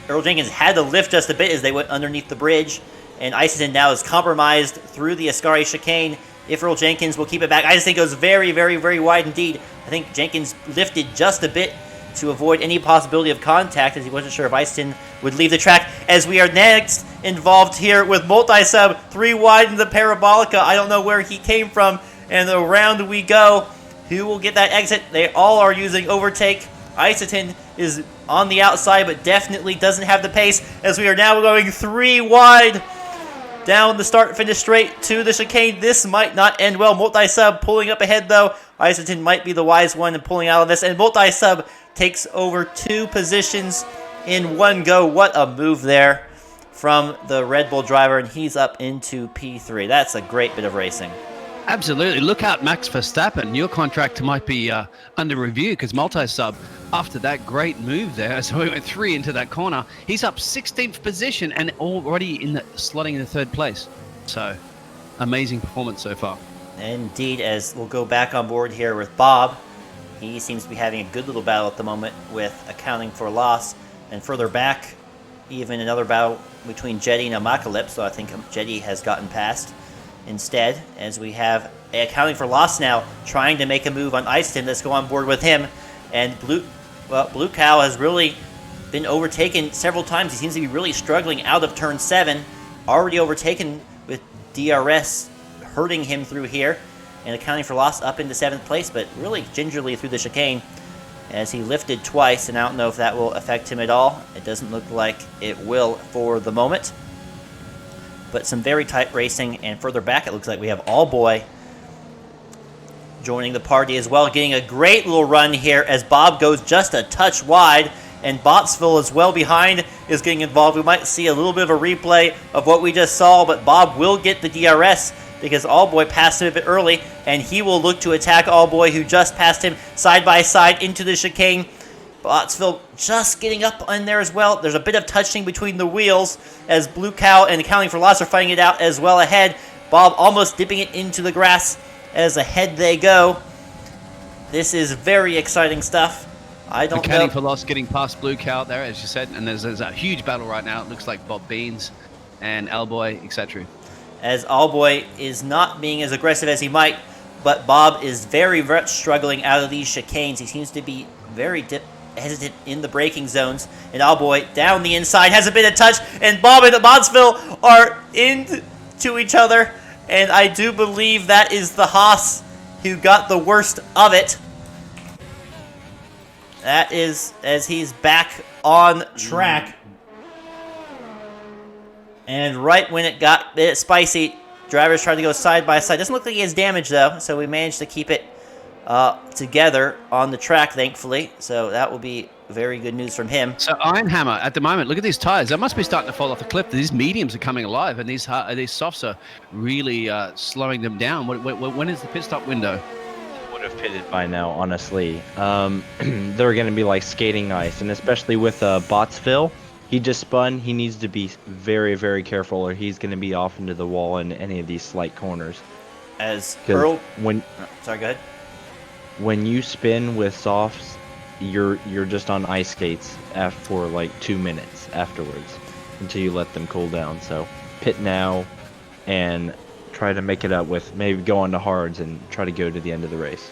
S1: Earl Jenkins had to lift just a bit as they went underneath the bridge, and Isotin now is compromised through the Ascari chicane. If Earl Jenkins will keep it back, Isotin goes very, very, very wide indeed. I think Jenkins lifted just a bit to avoid any possibility of contact, as he wasn't sure if Isotin would leave the track. As we are next involved here with Multisub, 3 wide in the Parabolica. I don't know where he came from, and around we go. Who will get that exit? They all are using overtake. Isotin is on the outside, but definitely doesn't have the pace, as we are now going 3 wide down the start-finish straight to the chicane. This might not end well. Multisub pulling up ahead, though. Isotin might be the wise one in pulling out of this, and Multisub takes over 2 positions in 1 go. What a move there from the Red Bull driver, and he's up into P3. That's a great bit of racing.
S4: Absolutely. Look out, Max Verstappen. Your contract might be under review, because Multisub, after that great move there, so he went 3 into that corner, he's up 16th position and already in the slotting in the 3rd place. So, amazing performance so far.
S1: Indeed, as we'll go back on board here with Bob. He seems to be having a good little battle at the moment with accounting for loss. And further back, even another battle between Jetty and Apocalypse, so I think Jetty has gotten past. Instead, as we have accounting for loss now, trying to make a move on Iceton. Let's go on board with him. And Blue Cow has really been overtaken several times. He seems to be really struggling out of turn 7. Already overtaken with DRS hurting him through here. And accounting for loss up into 7th place, but really gingerly through the chicane as he lifted twice, and I don't know if that will affect him at all. It doesn't look like it will for the moment. But some very tight racing, and further back it looks like we have Allboy joining the party as well, getting a great little run here as Bob goes just a touch wide, and Bottsville as well behind is getting involved. We might see a little bit of a replay of what we just saw, but Bob will get the DRS because Allboy passed him a bit early, and he will look to attack Allboy, who just passed him side by side into the chicane. Bottsville just getting up in there as well. There's a bit of touching between the wheels as Blue Cow and Accounting for Loss are fighting it out as well ahead. Bob almost dipping it into the grass as ahead they go. This is very exciting stuff. I don't
S4: Accounting
S1: know.
S4: for Loss getting past Blue Cow there, as you said, and there's a huge battle right now. It looks like Bob Beans and Allboy, etc.
S1: As Allboy is not being as aggressive as he might, but Bob is very much struggling out of these chicanes. He seems to be very hesitant in the braking zones, and Allboy down the inside has a bit of touch, and Bob and Bottsville are into each other, and I do believe that is the Haas who got the worst of it. That is as he's back on track. And right when it got a bit spicy, drivers tried to go side by side. Doesn't look like he has damage though, so we managed to keep it together on the track, thankfully. So that will be very good news from him.
S4: So Ironhammer, at the moment, look at these tires. They must be starting to fall off the cliff. These mediums are coming alive, and these softs are really slowing them down. When is the pit stop window?
S2: Would have pitted by now, honestly. They're going to be like skating ice, and especially with Bottsville, he just spun. He needs to be very, very careful, or he's going to be off into the wall in any of these slight corners.
S1: As Earl, sorry, go ahead.
S2: When you spin with softs, you're just on ice skates for like 2 minutes afterwards until you let them cool down. So pit now and try to make it up with maybe go on to hards and try to go to the end of the race.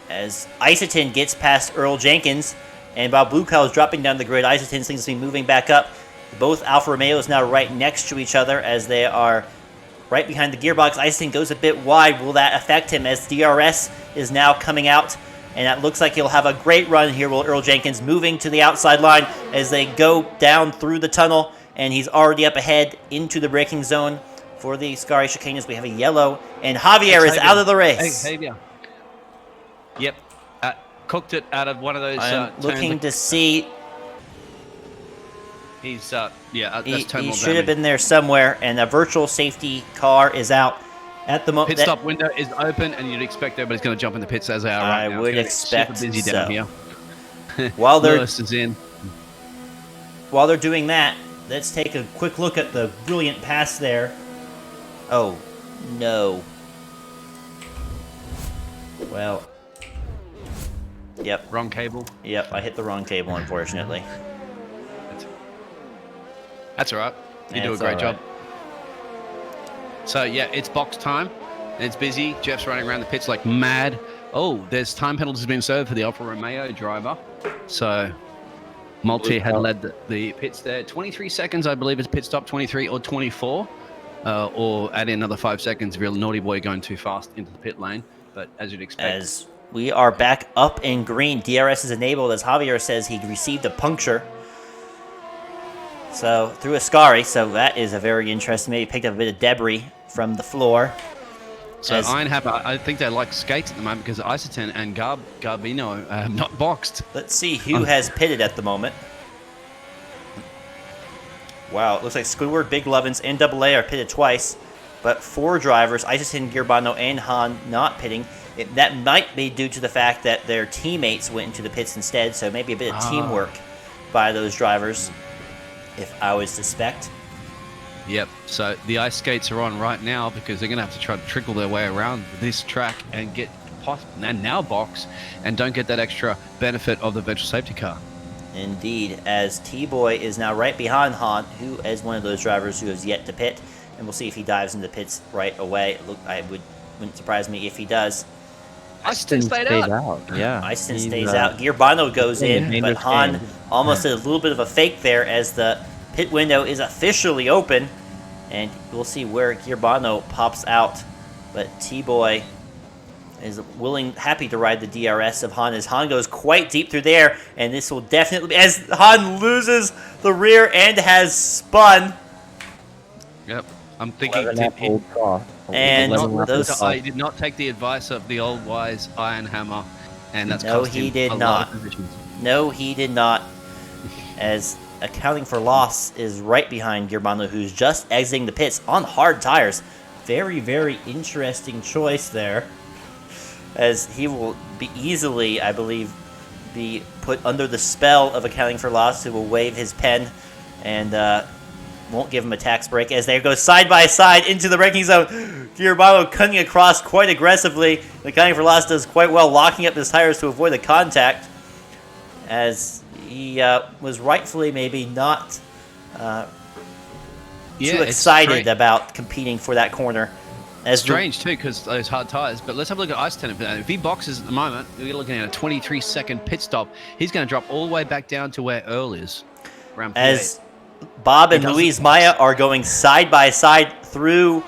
S1: As Isotin gets past Earl Jenkins, and Bob Blue Cow is dropping down the grid. Isotin seems to be moving back up, Both Alfa Romeos now right next to each other as they are right behind the gearbox. Iceton goes a bit wide. Will that affect him as DRS is now coming out? And it looks like he'll have a great run here. Will Earl Jenkins moving to the outside line as they go down through the tunnel. And he's already up ahead into the braking zone for the Scary chicane as we have a yellow. And Javier is out of the race.
S4: Xavier. Yep. Cooked it out of one of those
S1: I'm looking
S4: turns.
S1: to see.
S4: He's, that's
S1: He
S4: terminal
S1: should have
S4: damage.
S1: been there somewhere. And a virtual safety car is out at the moment.
S4: Pit stop window is open, and you'd expect everybody's going to jump in the pits as they are right
S1: I
S4: now.
S1: would
S4: It's gonna get
S1: expect
S4: super busy down
S1: so.
S4: here.
S1: While they're
S4: Lewis is in.
S1: While they're doing that, let's take a quick look at the brilliant pass there. Oh, no. Well. Yep,
S4: Wrong cable.
S1: I hit the wrong cable, unfortunately.
S4: That's all right. You do a
S1: That's
S4: great
S1: all
S4: job.
S1: right.
S4: So, yeah, it's box time. It's busy. Jeff's running around the pits like mad. Oh, there's time penalties being served for the Alfa Romeo driver. So, Multi had led the pits there. 23 seconds, I believe, is pit stop, 23 or 24. Or add in another 5 seconds if you're a naughty boy going too fast into the pit lane. But as you'd expect.
S1: As we are back up in green, DRS is enabled as Javier says he received a puncture. So, through Ascari, so that is a very interesting. Maybe picked up a bit of debris from the floor.
S4: So
S1: As-
S4: Ironhammer, I think they like skates at the moment because Isoten and Garbino have not boxed.
S1: Let's see who has pitted at the moment. Wow, it looks like Squidward, Big Lovins, and AA are pitted twice, but 4 drivers, Isotin, Girbano, and Han, not pitting. That might be due to the fact that their teammates went into the pits instead, so maybe a bit of teamwork by those drivers, if I would suspect.
S4: Yep. So the ice skates are on right now because they're going to have to try to trickle their way around this track and get and now box and don't get that extra benefit of the virtual safety car.
S1: Indeed, as T-Boy is now right behind Han, who is one of those drivers who has yet to pit, and we'll see if he dives into the pits right away. Wouldn't surprise me if he does.
S4: Iceton stayed out.
S3: Yeah.
S1: Iceton
S3: he's,
S1: stays out. Girbano goes in, but Han almost did a little bit of a fake there as the pit window is officially open, and we'll see where Girbano pops out. But T-Boy is happy to ride the DRS of Han as Han goes quite deep through there, and this will definitely be as Han loses the rear and has spun.
S4: Yep. I'm thinking
S1: And those
S4: I did not take the advice of the old wise Ironhammer, and that's
S1: No,
S4: cost him
S1: he did
S4: a lot
S1: not.
S4: of positions.
S1: No, he did not. As accounting for loss is right behind Girbano, who's just exiting the pits on hard tires. Very, very interesting choice there. As he will be easily, I believe, be put under the spell of accounting for loss, who will wave his pen and won't give him a tax break as they go side by side into the braking zone. Girbano cutting across quite aggressively. The accounting for loss does quite well, locking up his tires to avoid the contact, as he was rightfully maybe not too
S4: it's
S1: excited
S4: strange.
S1: about competing for that corner. As the-
S4: Strange too, because those hard tires. But let's have a look at Iceton. If he boxes at the moment, we're looking at a 23-second pit stop. He's going to drop all the way back down to where Earl is. Around P8.
S1: as Bob and
S4: He doesn't
S1: Luis
S4: box.
S1: Maya are going side by side through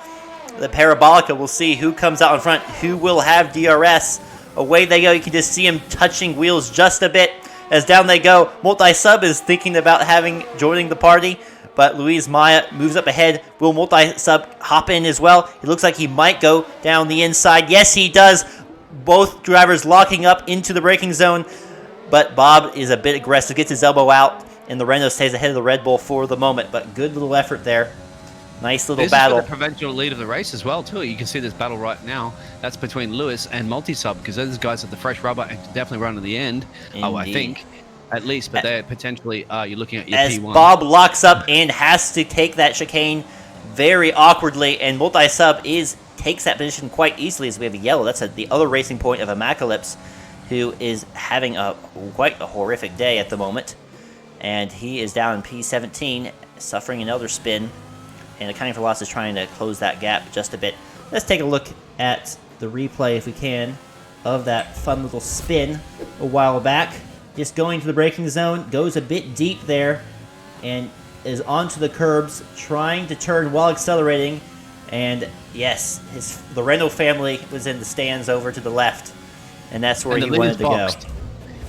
S1: the Parabolica. We'll see who comes out in front, who will have DRS. Away they go. You can just see him touching wheels just a bit. As down they go, Multi-Sub is thinking about joining the party, but Luis Maya moves up ahead. Will Multi-Sub hop in as well? It looks like he might go down the inside. Yes, he does. Both drivers locking up into the braking zone, but Bob is a bit aggressive, gets his elbow out, and the Renault stays ahead of the Red Bull for the moment. But good little effort there. Nice little
S4: This
S1: battle.
S4: is for the provincial lead of the race as well, too. You can see this battle right now. That's between Lewis and Multi-Sub, because those guys have the fresh rubber and can definitely run to the end. Oh, I
S1: Indeed.
S4: think. At least, but they're potentially, you're looking at your
S1: As
S4: P1.
S1: Bob locks up and has to take that chicane very awkwardly, and Multi-Sub takes that position quite easily as we have a yellow. That's the other racing point of Immaculips, who is having quite a horrific day at the moment. And he is down in P17, suffering another spin. And Accounting for Loss is trying to close that gap just a bit. Let's take a look at the replay, if we can, of that fun little spin a while back. Just going to the braking zone, goes a bit deep there, and is onto the curbs, trying to turn while accelerating. And yes, the Renault family was in the stands over to the left. And that's where he wanted to go.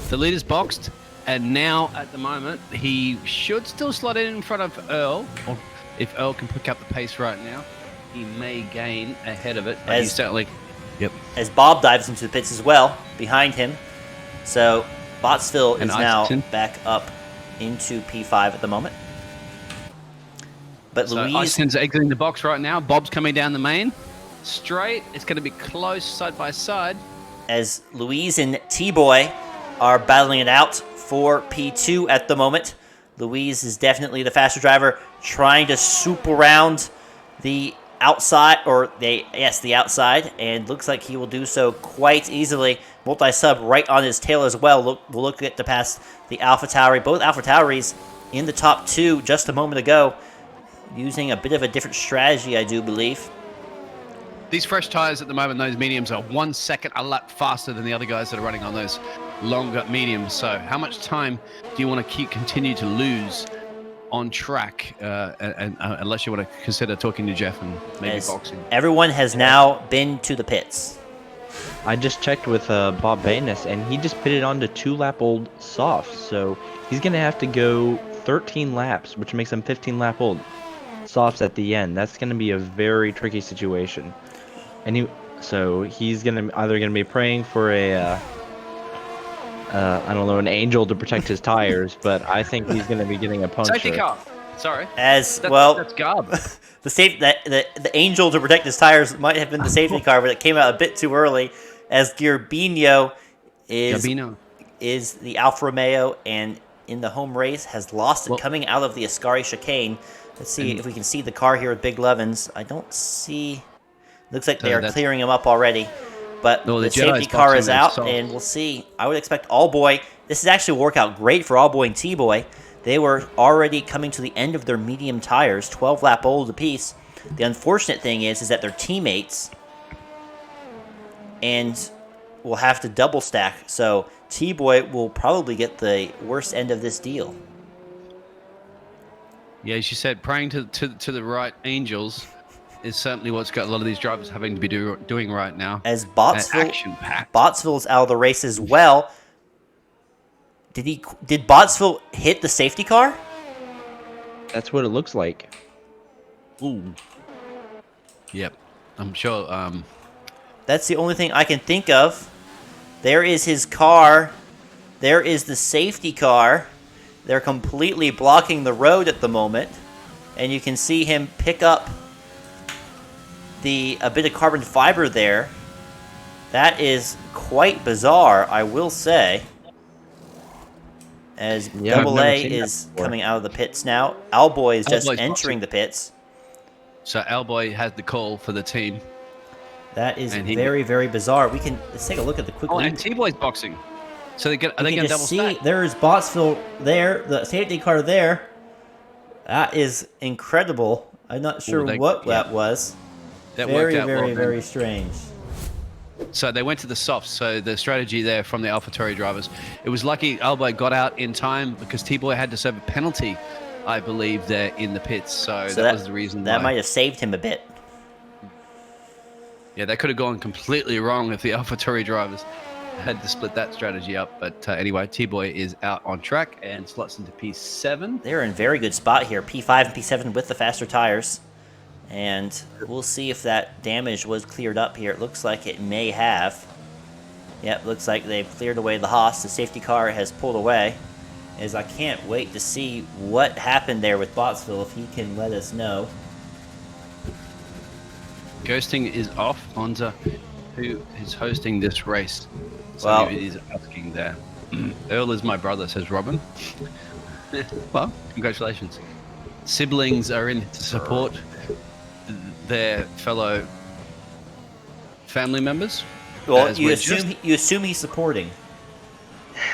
S4: The leader's boxed, and now at the moment he should still slot in front of Earl. Or if Earl can pick up the pace right now, he may gain ahead of it. But he's certainly,
S1: as Bob dives into the pits as well behind him. So Bottsville is now back up into P5 at the moment. But
S4: so
S1: Louise
S4: Ison's exiting the box right now. Bob's coming down the main straight. It's going to be close side by side.
S1: As Louise and T-Boy are battling it out for P2 at the moment. Louise is definitely the faster driver, trying to swoop around the outside, the outside, and looks like he will do so quite easily. Multi-sub right on his tail as well. We'll look at to pass the AlphaTauri. Both AlphaTauris in the top 2 just a moment ago, using a bit of a different strategy, I do believe.
S4: These fresh tires at the moment, those mediums are 1 second a lap faster than the other guys that are running on those longer mediums. So how much time do you want to continue to lose on track, unless you want to consider talking to Jeff and maybe boxing?
S1: Everyone has now been to the pits.
S2: I just checked with Bob Bayness, and he just pitted onto 2-lap-old softs, so he's going to have to go 13 laps, which makes him 15-lap-old softs at the end. That's going to be a very tricky situation. And he's either going to be praying for I don't know, an angel to protect his tires, but I think he's going to be getting a puncture.
S4: Safety car. Sorry.
S1: That's
S4: Garb.
S1: The angel to protect his tires might have been the safety car, but it came out a bit too early. As Garbino is the Alfa Romeo, and in the home race has lost it coming out of the Ascari chicane. Let's see if we can see the car here with Big Levens. I don't see. Looks like they are clearing him up already. But the safety car is out, and we'll see. I would expect Allboy. This is actually work out great for Allboy and T-Boy. They were already coming to the end of their medium tires, 12-lap old apiece. The unfortunate thing is that they're teammates and will have to double stack. So T-Boy will probably get the worst end of this deal.
S4: Yeah, as you said, praying to the right angels is certainly what's got a lot of these drivers having to be doing right now.
S1: As Bottsville's out of the race as well. Did Bottsville hit the safety car?
S2: That's what it looks like.
S4: Ooh. Yep. I'm sure.
S1: That's the only thing I can think of. There is his car. There is the safety car. They're completely blocking the road at the moment. And you can see him pick up a bit of carbon fiber there. That is quite bizarre, I will say. As Double A is coming out of the pits now. Allboy is just entering the pits.
S4: So Allboy had the call for the team.
S1: That is very, very bizarre. Let's take a look at the quick.
S4: Oh, and T-Boy's boxing. So are they going to double stack?
S1: There's Bottsville there, the safety car there. That is incredible. I'm not sure what that was.
S4: That
S1: very,
S4: worked out
S1: very, very strange.
S4: So they went to the softs. So the strategy there from the AlphaTauri drivers, it was lucky Allboy got out in time because T-Boy had to serve a penalty, I believe, there in the pits. So that was the reason
S1: that might have saved him a bit.
S4: Yeah, they could have gone completely wrong if the AlphaTauri drivers had to split that strategy up. But anyway, T-Boy is out on track and slots into P7.
S1: They're in very good spot here, P5 and P7 with the faster tires. And we'll see if that damage was cleared up here. It looks like it may have. Yep, looks like they've cleared away the Haas. The safety car has pulled away. As I can't wait to see what happened there with Bottsville, if he can let us know.
S4: Ghosting is off. Honza, who is hosting this race?
S1: Well,
S4: it is asking there. Earl is my brother, says Robin. Well, congratulations. Siblings are in to support their fellow family members.
S1: Well, you assume he's supporting.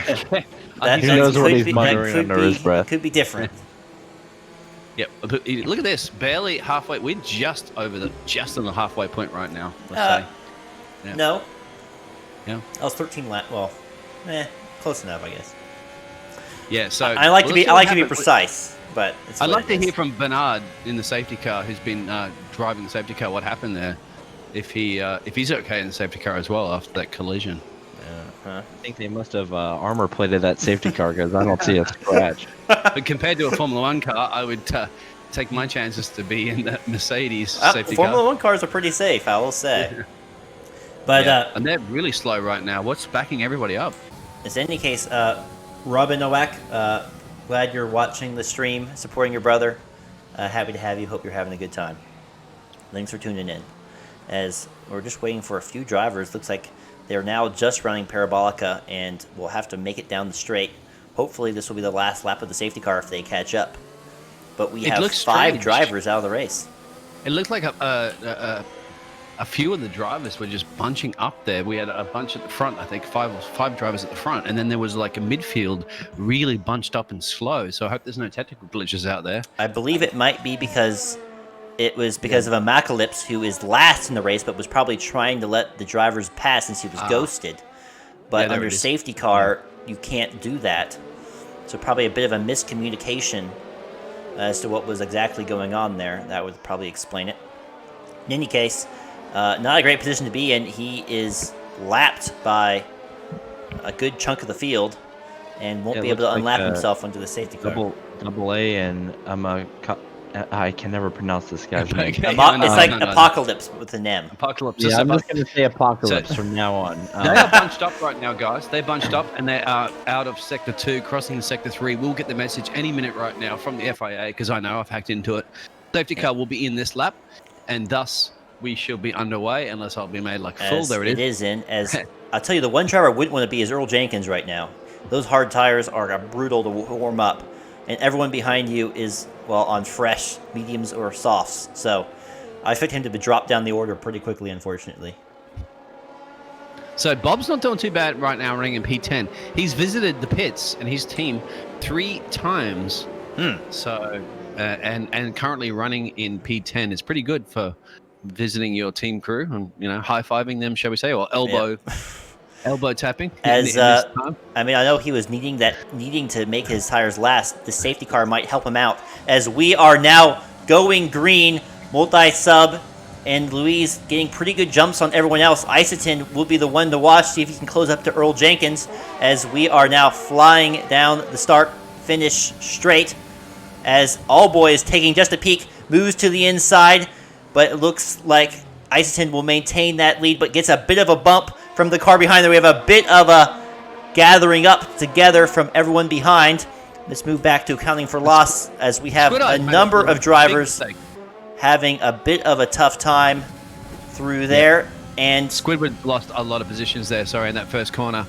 S2: Who knows what he's muttering under his breath?
S1: Could be different.
S4: Yep. Look at this. Barely halfway. We're just on the halfway point right now. Let's say. Yeah.
S1: No.
S4: Yeah.
S1: I was 13 lap. Well, close enough, I guess.
S4: Yeah. So
S1: I like to be precise. but it's
S4: I'd
S1: what
S4: like
S1: it
S4: to
S1: is.
S4: hear from Bernard in the safety car, who's been driving the safety car. What happened there? If he's okay in the safety car as well after that collision.
S2: I think they must have armor plated that safety car because I don't see a scratch.
S4: But compared to a Formula One car, I would take my chances to be in that Mercedes safety
S1: Formula
S4: car.
S1: One cars are pretty safe, I will say. But
S4: Yeah, and they're really slow right now. What's backing everybody up?
S1: in any case, Robin Nowak, glad you're watching the stream, supporting your brother. Happy to have you. Hope you're having a good time. Thanks for tuning in. As we're just waiting for a few drivers, looks like they're now just running Parabolica and will have to make it down the straight. Hopefully, this will be the last lap of the safety car if they catch up. But we
S4: It
S1: have
S4: looks
S1: 5
S4: strange.
S1: drivers out of the race.
S4: It looked like a few of the drivers were just bunching up there. We had a bunch at the front, I think five drivers at the front, and then there was like a midfield really bunched up and slow. So I hope there's no technical glitches out there.
S1: I believe it might be because it was because of Amacalypse, who is last in the race, but was probably trying to let the drivers pass since he was ghosted. But
S4: Yeah, there
S1: under
S4: it is.
S1: safety car, you can't do that. So probably a bit of a miscommunication as to what was exactly going on there. That would probably explain it. In any case, not a great position to be in. He is lapped by a good chunk of the field and won't
S2: Yeah,
S1: be able to
S2: looks like,
S1: unlap himself onto the safety car.
S2: Double A and I can never pronounce this guy's name.
S4: Okay.
S1: It's
S4: No,
S1: like
S4: no, no.
S1: Apocalypse with an M.
S4: Apocalypse.
S2: Yeah, I'm
S4: So-
S2: just gonna say Apocalypse from now on.
S4: They are bunched up right now, guys. They're bunched up and they are out of Sector 2, crossing the Sector 3. We'll get the message any minute right now from the FIA because I know I've hacked into it. Safety car will be in this lap, and thus we shall be underway unless I'll be made like a fool.
S1: As
S4: There it is.
S1: As I'll tell you, the one driver I wouldn't want to be is Earl Jenkins right now. Those hard tires are brutal to warm up, and everyone behind you is, well, on fresh, mediums, or softs. So I expect him to be dropped down the order pretty quickly, unfortunately.
S4: So Bob's not doing too bad right now running in P10. He's visited the pits and his team 3 times. So and currently running in P10 is pretty good for visiting your team crew and high-fiving them, shall we say, or elbow tapping.
S1: As
S4: in this time.
S1: I mean, I know he was needing to make his tires last. The safety car might help him out. As we are now going green, multi-sub, and Louise getting pretty good jumps on everyone else. Isotin will be the one to watch, see if he can close up to Earl Jenkins, as we are now flying down the start-finish straight. As Allboy is taking just a peek, moves to the inside, but it looks like Isotin will maintain that lead, but gets a bit of a bump from the car behind there. We have a bit of a gathering up together from everyone behind. Let's move back to accounting for loss, as we have a number of drivers having a bit of a tough time through there. And
S4: Squidward lost a lot of positions there, in that first corner.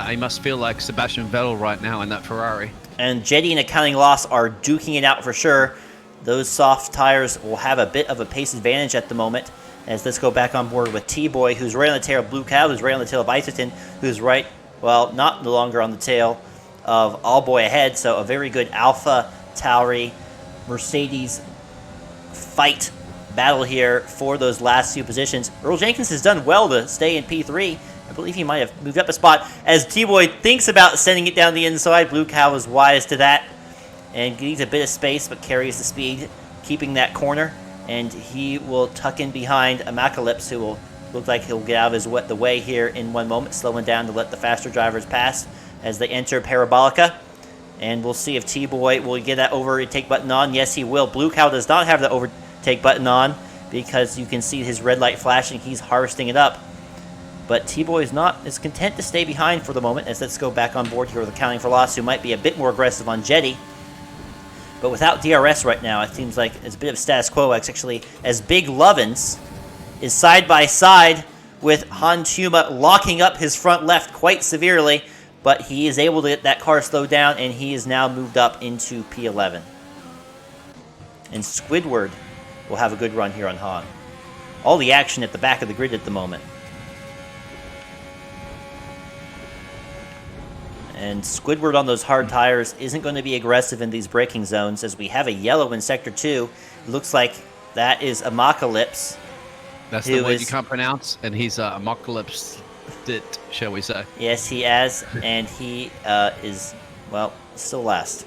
S4: He must feel like Sebastian Vettel right now in that Ferrari.
S1: And Jetty and Accounting Loss are duking it out for sure. Those soft tires will have a bit of a pace advantage at the moment. As let's go back on board with T-Boy, who's right on the tail of Blue Cow, who's right on the tail of Isotin, who's right, well, no longer on the tail of Allboy ahead. So a very good Alpha Tauri Mercedes fight battle here for those last few positions. Earl Jenkins has done well to stay in P3. I believe he might have moved up a spot. As T-Boy thinks about sending it down the inside, Blue Cow is wise to that and needs a bit of space, but carries the speed, keeping that corner. And he will tuck in behind Amacalypse, who will look like he'll get out of the way here in one moment, slowing down to let the faster drivers pass as they enter Parabolica. And we'll see if T-Boy will get that overtake button on. Yes, he will. Blue Cow does not have the overtake button on because you can see his red light flashing. He's harvesting it up. But T-Boy is content to stay behind for the moment. As let's go back on board here with Accounting for Loss, who might be a bit more aggressive on Jetty. But without DRS right now, it seems like it's a bit of status quo, actually, as Big Lovins is side by side with Han Tuma, locking up his front left quite severely, but he is able to get that car slowed down, and he is now moved up into P11. And Squidward will have a good run here on Han. All the action at the back of the grid at the moment. And Squidward on those hard tires isn't going to be aggressive in these braking zones, as we have a yellow in Sector 2. It looks like that is Amacalypse.
S4: That's the word you can't pronounce, and he's a Amacalypse, shall we say.
S1: Yes, he has, and he is, well, still last.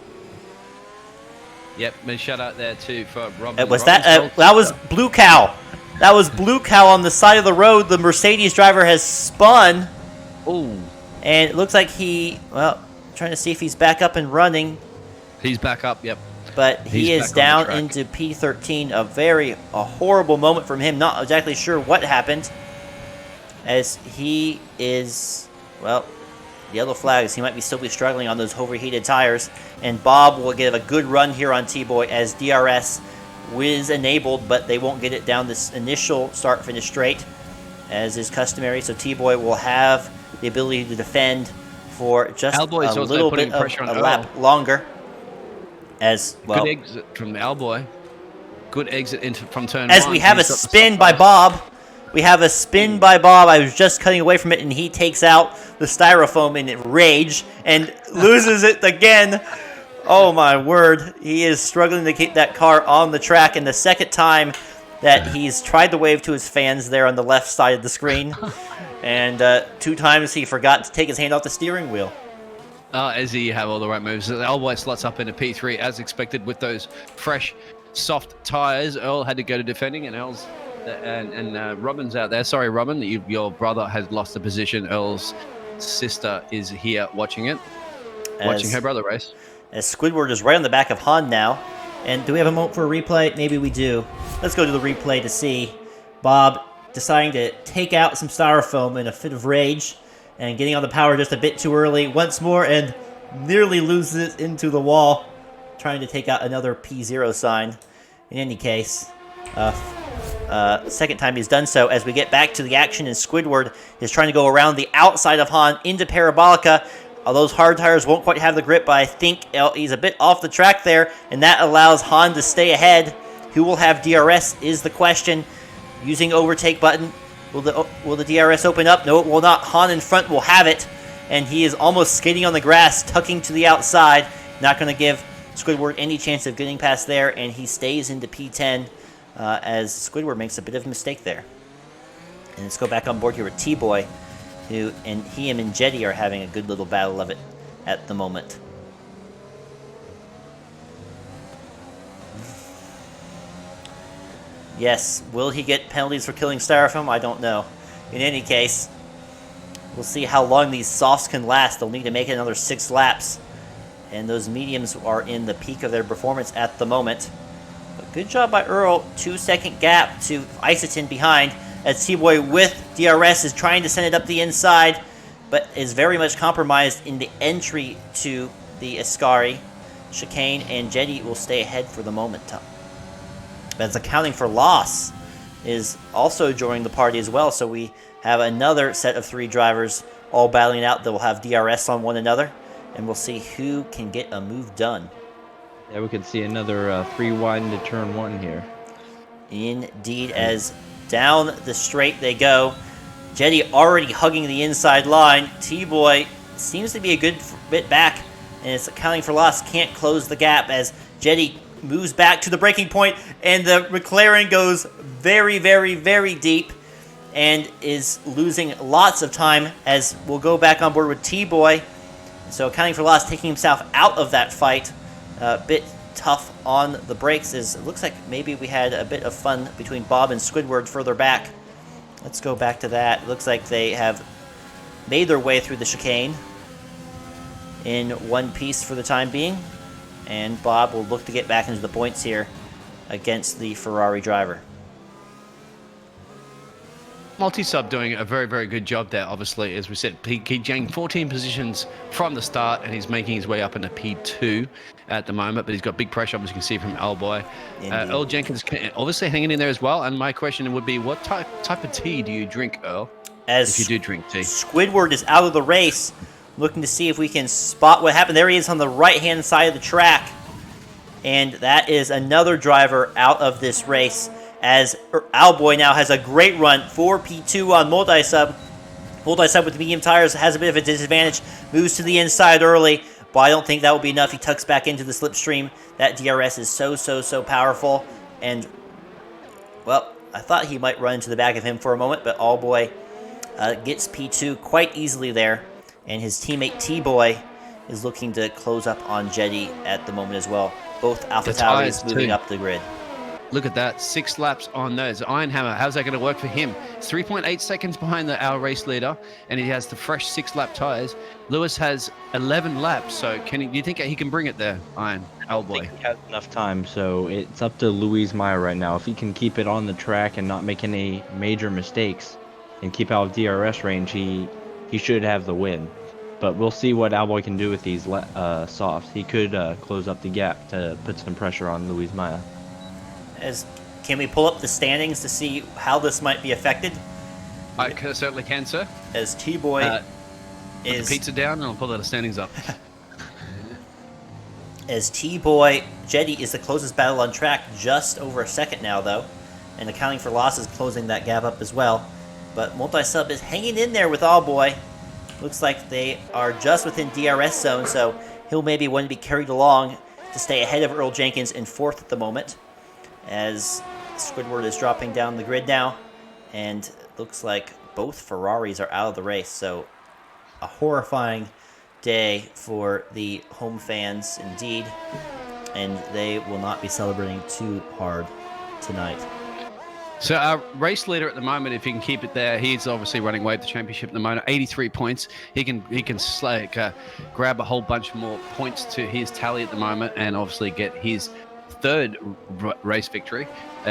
S4: Yep, and shout out there too for Robin.
S1: Was
S4: Robin's
S1: that
S4: gold
S1: that was
S4: sister.
S1: Blue Cow? That was Blue Cow on the side of the road. The Mercedes driver has spun,
S4: Ooh,
S1: and it looks like trying to see if he's back up and running,
S4: he's back up. Yep.
S1: but he
S4: He's
S1: is
S4: back on the
S1: down
S4: track.
S1: into P13. A horrible moment from him. Not exactly sure what happened, as he is yellow flags. He might still be struggling on those overheated tires, and Bob will get a good run here on T-Boy as DRS is enabled, but they won't get it down this initial start-finish straight, as is customary. So T-Boy will have the ability to defend for just
S4: Alboy's
S1: a
S4: also
S1: little
S4: putting
S1: bit of
S4: pressure on
S1: a
S4: Earl.
S1: lap longer. As well,
S4: Good exit from the Alboy. Good exit from turn
S1: as
S4: one.
S1: we have a
S4: He's got the
S1: spin
S4: stop
S1: by
S4: pass.
S1: Bob. We have a spin by Bob. I was just cutting away from it, and he takes out the styrofoam in rage and loses it again. Oh my word. He is struggling to keep that car on the track, and the second time that he's tried to wave to his fans there on the left side of the screen. And 2 times he forgot to take his hand off the steering wheel.
S4: As he have all the right moves. The Alboy slots up into P3 as expected with those fresh, soft tires. Earl had to go to defending, and Robin's out there. Sorry, Robin, your brother has lost the position. Earl's sister is here watching it, watching her brother race.
S1: As Squidward is right on the back of Han now.
S3: And do we have a moment for a replay? Maybe we do. Let's go to the replay to see Bob deciding to take out some styrofoam in a fit of rage and getting on the power just a bit too early once more and nearly loses it into the wall, trying to take out another P0 sign. In any case, second time he's done so. As we get back to the action, and Squidward is trying to go around the outside of Han into Parabolica. Those hard tires won't quite have the grip, but I think he's a bit off the track there, and that allows Han to stay ahead. Who will have DRS is the question. Using overtake button, will the DRS open up? No, it will not. Han in front will have it, and he is almost skating on the grass, tucking to the outside. Not going to give Squidward any chance of getting past there, and he stays into P10 as Squidward makes a bit of a mistake there. And let's go back on board here with T-Boy, who and him and Jetty are having a good little battle of it at the moment. Yes, will he get penalties for killing styrofoam? I don't know. In any case, we'll see how long these softs can last. They'll need to make it another 6 laps. And those mediums are in the peak of their performance at the moment. But good job by Earl. 2-second gap to Isotin behind, as T-Boy with DRS is trying to send it up the inside, but is very much compromised in the entry to the Ascari chicane, and Jetty will stay ahead for the moment. As accounting for loss is also joining the party as well, so we have another set of 3 drivers all battling it out that will have DRS on one another, and we'll see who can get a move done.
S2: Yeah, we could see another 3 wide into turn 1 here.
S1: Indeed, as down the straight they go. Jetty already hugging the inside line. T-Boy seems to be a good bit back, and it's accounting for loss. Can't close the gap as Jetty moves back to the breaking point, and the McLaren goes very, very, very deep and is losing lots of time, as we'll go back on board with T-Boy. So accounting for loss, taking himself out of that fight. A bit tough on the brakes. It looks like maybe we had a bit of fun between Bob and Squidward further back. Let's go back to that. It looks like they have made their way through the chicane in one piece for the time being, and Bob will look to get back into the points here against the Ferrari driver.
S4: Multi-sub doing a very, very good job there, obviously. As we said, he gained 14 positions from the start, and he's making his way up into P2 at the moment, but he's got big pressure, as you can see from Alboy. Earl Jenkins obviously hanging in there as well, and my question would be, what type of tea do you drink, Earl, if you do drink tea?
S1: Squidward is out of the race, looking to see if we can spot what happened. There he is on the right-hand side of the track, and that is another driver out of this race, as Alboy now has a great run for P2 on multi-sub. Multi-sub with the medium tires has a bit of a disadvantage, moves to the inside early, but I don't think that will be enough. He tucks back into the slipstream. That DRS is so powerful, and, well, I thought he might run into the back of him for a moment, but Alboy gets P2 quite easily there, and his teammate T-Boy is looking to close up on Jetty at the moment as well.
S3: both Alpha
S4: The
S3: Tauris
S4: tires,
S3: moving
S4: too.
S3: up the grid.
S4: Look at that, 6 laps on those. Ironhammer, how's that going to work for him? 3.8 seconds behind our race leader, and he has the fresh 6-lap tires. Lewis has 11 laps, so do you think he can bring it there, Iron?
S2: I think he has enough time, so it's up to Luis Maya right now. If he can keep it on the track and not make any major mistakes and keep out of DRS range, he should have the win. But we'll see what Alboy can do with these softs. He could close up the gap to put some pressure on Luis Maya.
S3: Can we pull up the standings to see how this might be affected?
S4: I certainly can, sir.
S3: As T-Boy
S4: Put
S3: is
S4: the pizza down, and I'll pull the standings up.
S3: as T-Boy, Jetty is the closest battle on track, just over a second now, though. And accounting for losses, closing that gap up as well. But Multi-Sub is hanging in there with Allboy. Looks like they are just within DRS zone, so he'll maybe want to be carried along to stay ahead of Earl Jenkins in 4th at the moment. As Squidward is dropping down the grid now, and looks like both Ferraris are out of the race, so a horrifying day for the home fans indeed, and they will not be celebrating too hard tonight.
S4: So our race leader at the moment, if he can keep it there, he's obviously running away with the championship at the moment. 83 points. He can grab a whole bunch more points to his tally at the moment, and obviously get his 3rd race victory.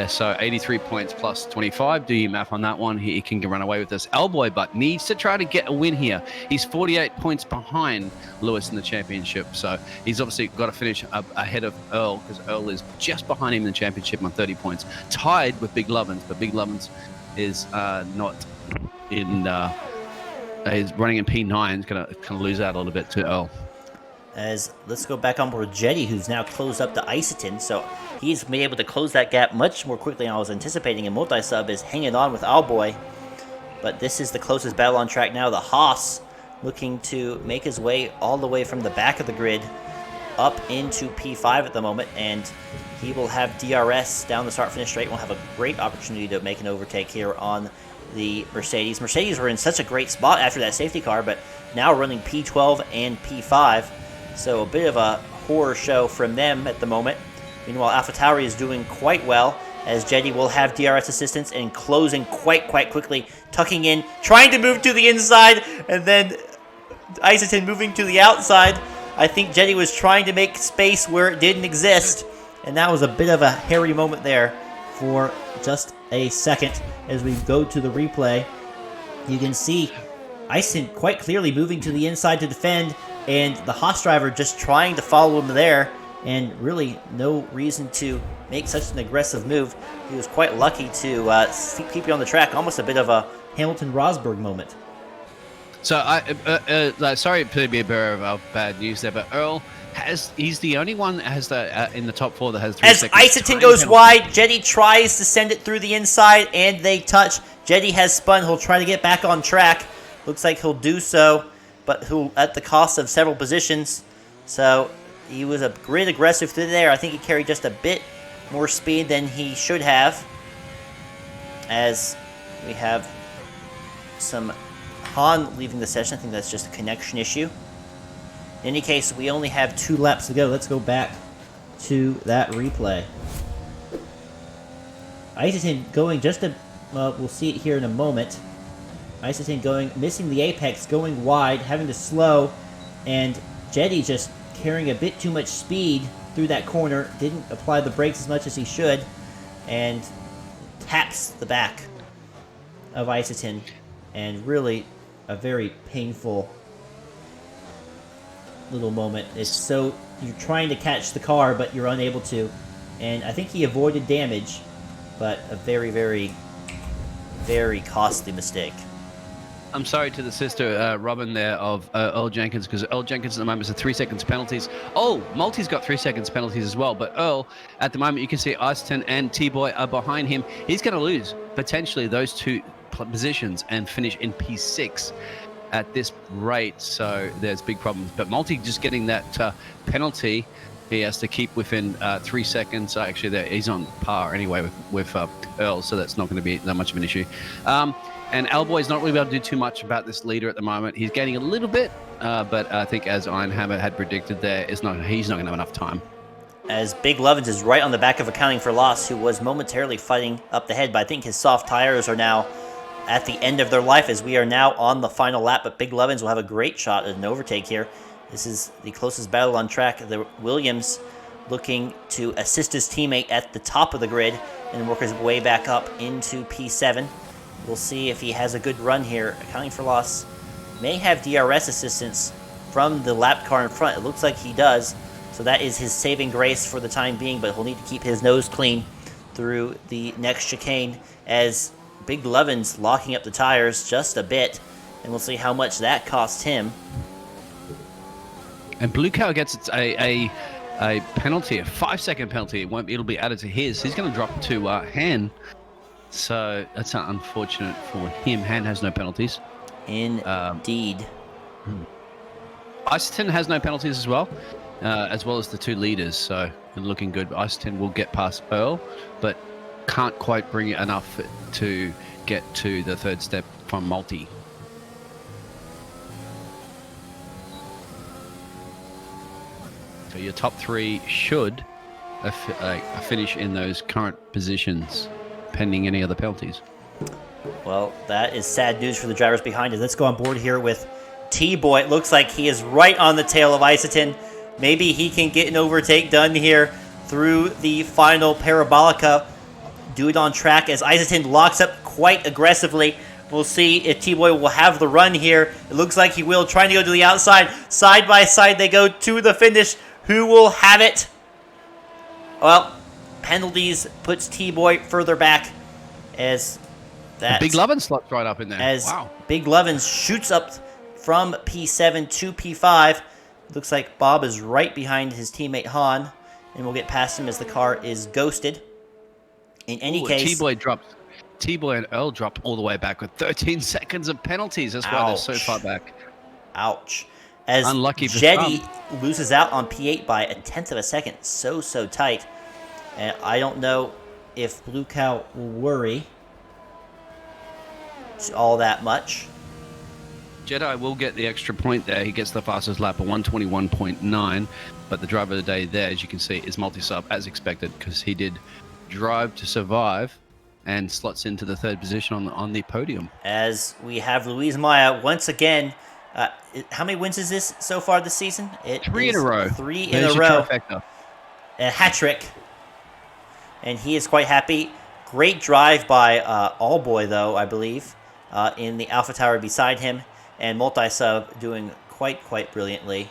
S4: So 83 points plus 25. Do your math on that one. He can run away with this. Alboy, but needs to try to get a win here. He's 48 points behind Lewis in the championship. So he's obviously got to finish ahead of Earl, because Earl is just behind him in the championship on 30 points. Tied with Big Lovins, but Big Lovins is not in... He's running in P9. He's going to lose out a little bit to Earl.
S3: As let's go back on board Jetty, who's now closed up to Isotin, so he's been able to tclose that gap much more quickly than I was anticipating, and Multi-Sub is hanging on with Allboy. But this is the closest battle on track now. The Haas looking to make his way all the way from the back of the grid up into P5 at the moment, and he will have DRS down the start-finish straight. Will have a great opportunity to make an overtake here on the Mercedes. Mercedes were in such a great spot after that safety car, but now running P12 and P5. So a bit of a horror show from them at the moment. Meanwhile, AlphaTauri is doing quite well, as Jetty will have DRS assistance and closing quite quickly, tucking in, trying to move to the inside, and then Isotin moving to the outside. I think Jetty was trying to make space where it didn't exist, and that was a bit of a hairy moment there for just a second. As we go to the replay, you can see Isotin quite clearly moving to the inside to defend, and the Haas driver just trying to follow him there, and really no reason to make such an aggressive move. He was quite lucky to keep you on the track, almost a bit of a Hamilton-Rosberg moment.
S4: So, sorry to be a bearer of bad news there, but Earl he's the only one that has in the top 4 that has 3
S3: As
S4: seconds.
S3: Isotin goes wide, Jetty tries to send it through the inside, and they touch. Jetty has spun. He'll try to get back on track. Looks like he'll do so, but who at the cost of several positions. So he was a grid aggressive through there. I think he carried just a bit more speed than he should have, as we have some Han leaving the session. I think that's just a connection issue. In any case, we only have 2 laps to go. Let's go back to that replay. Isotin going just a... Well, we'll see it here in a moment. Isotin going, missing the apex, going wide, having to slow, and Jetty just carrying a bit too much speed through that corner, didn't apply the brakes as much as he should, and taps the back of Isotin, and really a very painful little moment. It's so, you're trying to catch the car, but you're unable to, and I think he avoided damage, but a very, very, very costly mistake.
S4: I'm sorry to the sister Robin there of Earl Jenkins, because Earl Jenkins at the moment is at 3 seconds penalties. Oh, Multi's got 3 seconds penalties as well, but Earl at the moment, you can see Iceton and T-Boy are behind him. He's going to lose potentially those 2 positions and finish in P6 at this rate, so there's big problems. But Multi just getting that penalty, he has to keep within 3 seconds. Actually, he's on par anyway with Earl, so that's not going to be that much of an issue. And Alboy's not really able to do too much about this leader at the moment. He's gaining a little bit, but I think as Ironhammer had predicted, he's not going to have enough time.
S3: as Big Lovins is right on the back of Accounting for Loss, who was momentarily fighting up the head, but I think his soft tires are now at the end of their life as we are now on the final lap, but Big Lovins will have a great shot at an overtake here. This is the closest battle on track. The Williams looking to assist his teammate at the top of the grid and work his way back up into P7. We'll see if he has a good run here. Accounting for Loss may have DRS assistance from the lap car in front. It looks like he does. So that is his saving grace for the time being, but he'll need to keep his nose clean through the next chicane as Big Lovins locking up the tires just a bit, and we'll see how much that costs him.
S4: And Blue Cow gets a penalty, a 5-second penalty. It'll be added to his. He's going to drop to Han. So that's unfortunate for him. Han has no penalties.
S3: Indeed.
S4: Iceton has no penalties as well as the 2 leaders. So looking good. Iceton will get past Earl, but can't quite bring it enough to get to the 3rd step from Multi. So your top 3 should finish in those current positions, pending any other penalties.
S3: Well, that is sad news for the drivers behind us. Let's go on board here with T-Boy. It looks like he is right on the tail of Isoton. Maybe he can get an overtake done here through the final Parabolica. Do it on track as Isoton locks up quite aggressively. We'll see if T-Boy will have the run here. It looks like he will, trying to go to the outside. Side by side, they go to the finish. Who will have it? Well, penalties puts T-Boy further back as that
S4: Big Lovin slots right up in there.
S3: As
S4: wow.
S3: Big Lovin shoots up from P7 to P5. Looks like Bob is right behind his teammate Han, and we'll get past him as the car is ghosted. In any case,
S4: T-Boy and Earl drop all the way back with 13 seconds of penalties. That's why they're so far back.
S3: Ouch. As
S4: unlucky for
S3: Jetty
S4: some.
S3: loses out on P8 by a tenth of a second. So tight. And I don't know if Blue Cow will worry all that much.
S4: Jedi will get the extra point there. He gets the fastest lap of 121.9, but the driver of the day there, as you can see, is multi-sub as expected because he did drive to survive and slots into the 3rd position on the podium. As
S3: we have Luis Maya once again. How many wins is this so far this season?
S4: 3 in a row.
S3: 3 in a row. A hat trick. And he is quite happy. Great drive by Allboy, though, I believe, in the Alpha Tower beside him. And Multi-Sub doing quite brilliantly.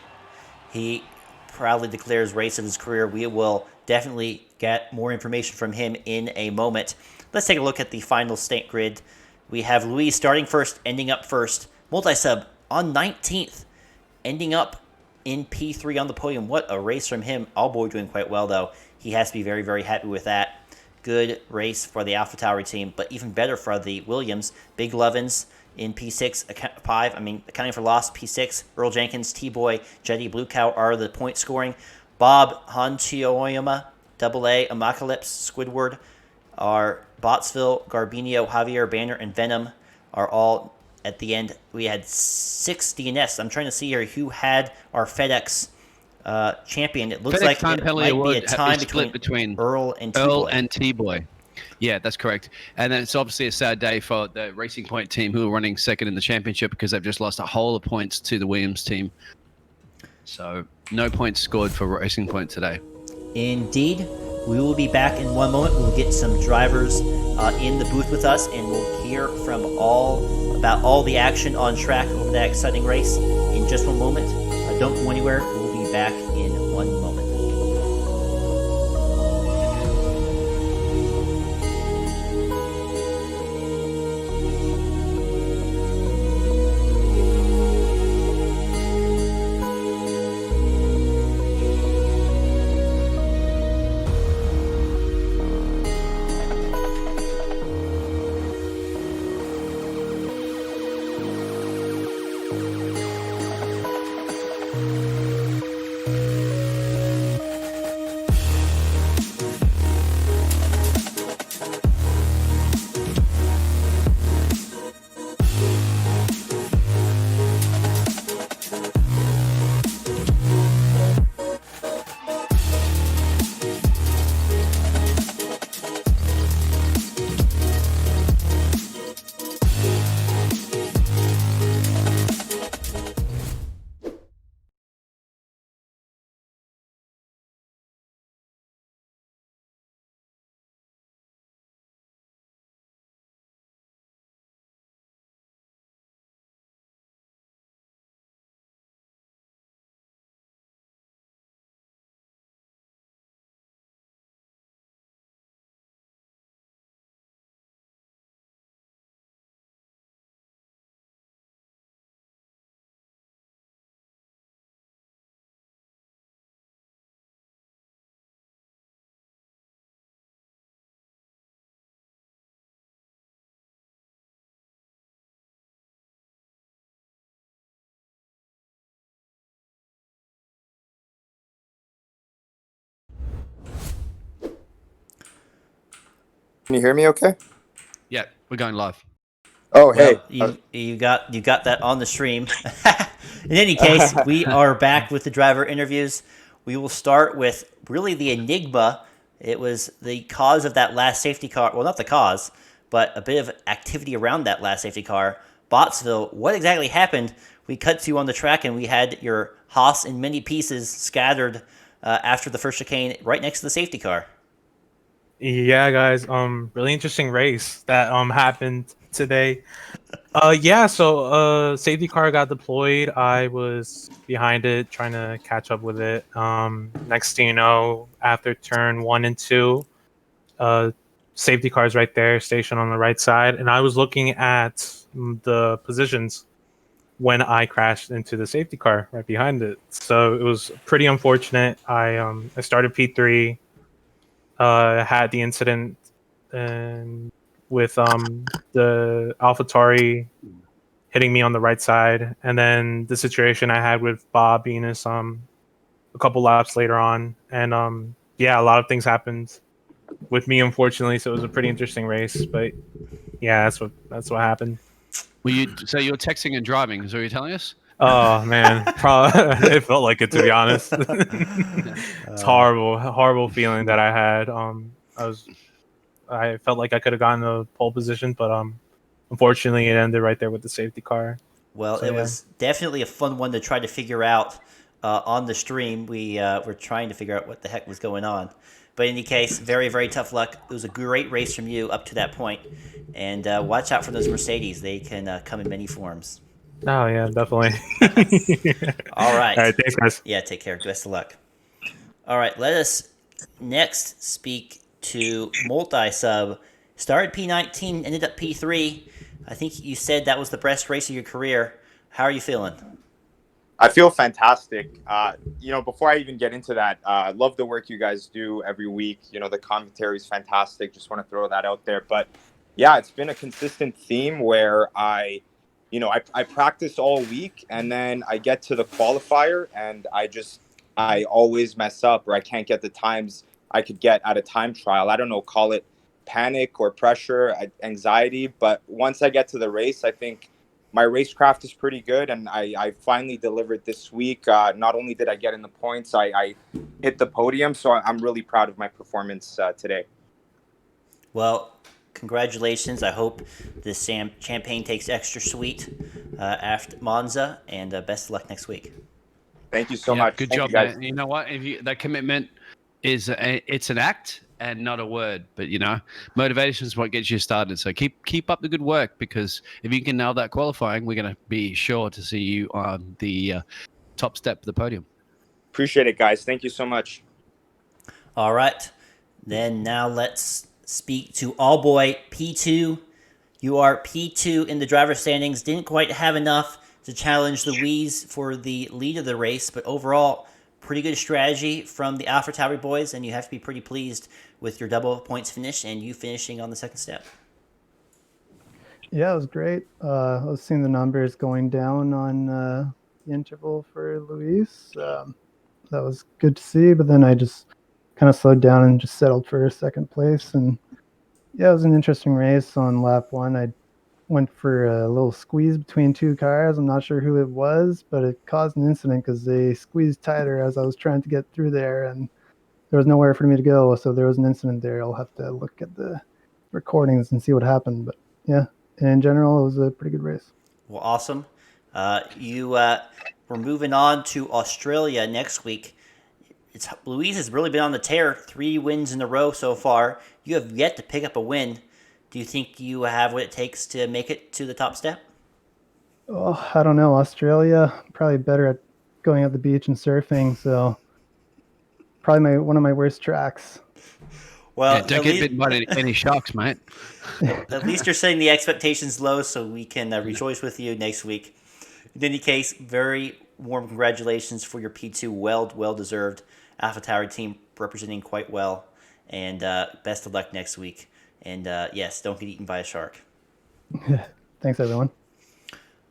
S3: He proudly declares race of his career. We will definitely get more information from him in a moment. Let's take a look at the final state grid. We have Luis starting first, ending up first. Multi-Sub on 19th, ending up in P3 on the podium. What a race from him. Allboy doing quite well, though. He has to be very happy with that. Good race for the Alpha Tauri team, but even better for the Williams. Big Lovins in P6, accounting for loss, P6. Earl Jenkins, T-Boy, Jetty, Blue Cow are the point scoring. Bob, Honchioyama, Double A, Apocalypse, Squidward, are Bottsville, Garbino, Javier, Banner, and Venom are all at the end. We had 6 DNS. I'm trying to see here who had our FedEx champion. It looks like it might be a time between Earl and T-Boy.
S4: Yeah, that's correct. And then it's obviously a sad day for the Racing Point team who are running second in the championship because they've just lost a whole of points to the Williams team. So no points scored for Racing Point today.
S3: Indeed. We will be back in one moment. We'll get some drivers in the booth with us, and we'll hear from about all the action on track over that exciting race in just one moment. Don't go anywhere. We'll be back in one moment.
S5: Can you hear me okay?
S4: Yeah, we're going live.
S5: Oh, hey.
S3: Well, you got that on the stream. In any case, we are back with the driver interviews. We will start with really the enigma. It was the cause of that last safety car. Well, not the cause, but a bit of activity around that last safety car. Bottsville, what exactly happened? We cut to you on the track, and we had your Haas in many pieces scattered after the first chicane right next to the safety car.
S6: Yeah, guys. Really interesting race that happened today. Yeah. So, safety car got deployed. I was behind it, trying to catch up with it. Next thing you know, after turn 1 and 2, uh, safety car's right there, stationed on the right side, and I was looking at the positions when I crashed into the safety car right behind it. So it was pretty unfortunate. I started P3. Had the incident with the AlphaTauri hitting me on the right side, and then the situation I had with Bob Venus a couple laps later on, and yeah, a lot of things happened with me, unfortunately. So it was a pretty interesting race, but yeah, that's what happened.
S4: So you're texting and driving? Is what you're telling us?
S6: Oh man, it felt like it, to be honest. It's horrible feeling that I had. I felt like I could have gotten a pole position, but unfortunately, it ended right there with the safety car.
S3: Well,
S6: So,
S3: it
S6: yeah.
S3: was definitely a fun one to try to figure out on the stream. We were trying to figure out what the heck was going on. But in any case, very, very tough luck. It was a great race from you up to that point. And watch out for those Mercedes. They can come in many forms.
S6: Oh yeah, definitely.
S3: All right.
S6: All right, thanks, guys.
S3: Yeah, take care. Best of luck. All right, let us next speak to Multi-Sub. Started P19, ended up P3. I think you said that was the best race of your career. How are you feeling?
S5: I feel fantastic. Before I even get into that, I love the work you guys do every week. The commentary is fantastic. Just want to throw that out there. But yeah, it's been a consistent theme where I practice all week, and then I get to the qualifier and I always mess up, or I can't get the times I could get at a time trial. I don't know, call it panic or pressure, anxiety. But once I get to the race, I think my racecraft is pretty good, and I finally delivered this week. Not only did I get in the points, I hit the podium, so I'm really proud of my performance today.
S3: Well, congratulations. I hope this champagne takes extra sweet after Monza, and best of luck next week.
S5: Thank you so much.
S4: Good
S5: Thank
S4: job,
S5: you, guys.
S4: man. You know what? That commitment is it's an act and not a word, but motivation is what gets you started. So keep up the good work, because if you can nail that qualifying, we're going to be sure to see you on the top step of the podium.
S5: Appreciate it, guys. Thank you so much.
S3: All right. Then now let's speak to All Boy P2. You are P2 in the driver standings. Didn't quite have enough to challenge Louise for the lead of the race, but overall, pretty good strategy from the AlphaTauri boys, and you have to be pretty pleased with your double points finish and you finishing on the second step.
S7: Yeah, it was great. I was seeing the numbers going down on the interval for Luis. That was good to see, but then I just kind of slowed down and just settled for second place. And yeah, it was an interesting race. On lap 1, I went for a little squeeze between two cars. I'm not sure who it was, but it caused an incident because they squeezed tighter as I was trying to get through there, and there was nowhere for me to go. So there was an incident there. I'll have to look at the recordings and see what happened. But yeah, in general, it was a pretty good race.
S3: Well, awesome. We're moving on to Australia next week. Louise has really been on the tear, 3 wins in a row so far. You have yet to pick up a win. Do you think you have what it takes to make it to the top step?
S7: Oh, I don't know. Australia, probably better at going at the beach and surfing. So probably one of my worst tracks.
S3: Well,
S4: don't get bitten by any sharks, mate.
S3: At least you're setting the expectations low, so we can rejoice with you next week. In any case, very warm congratulations for your P2. Well deserved. AlphaTauri team representing quite well, and best of luck next week. And yes, don't get eaten by a shark.
S7: Thanks, everyone.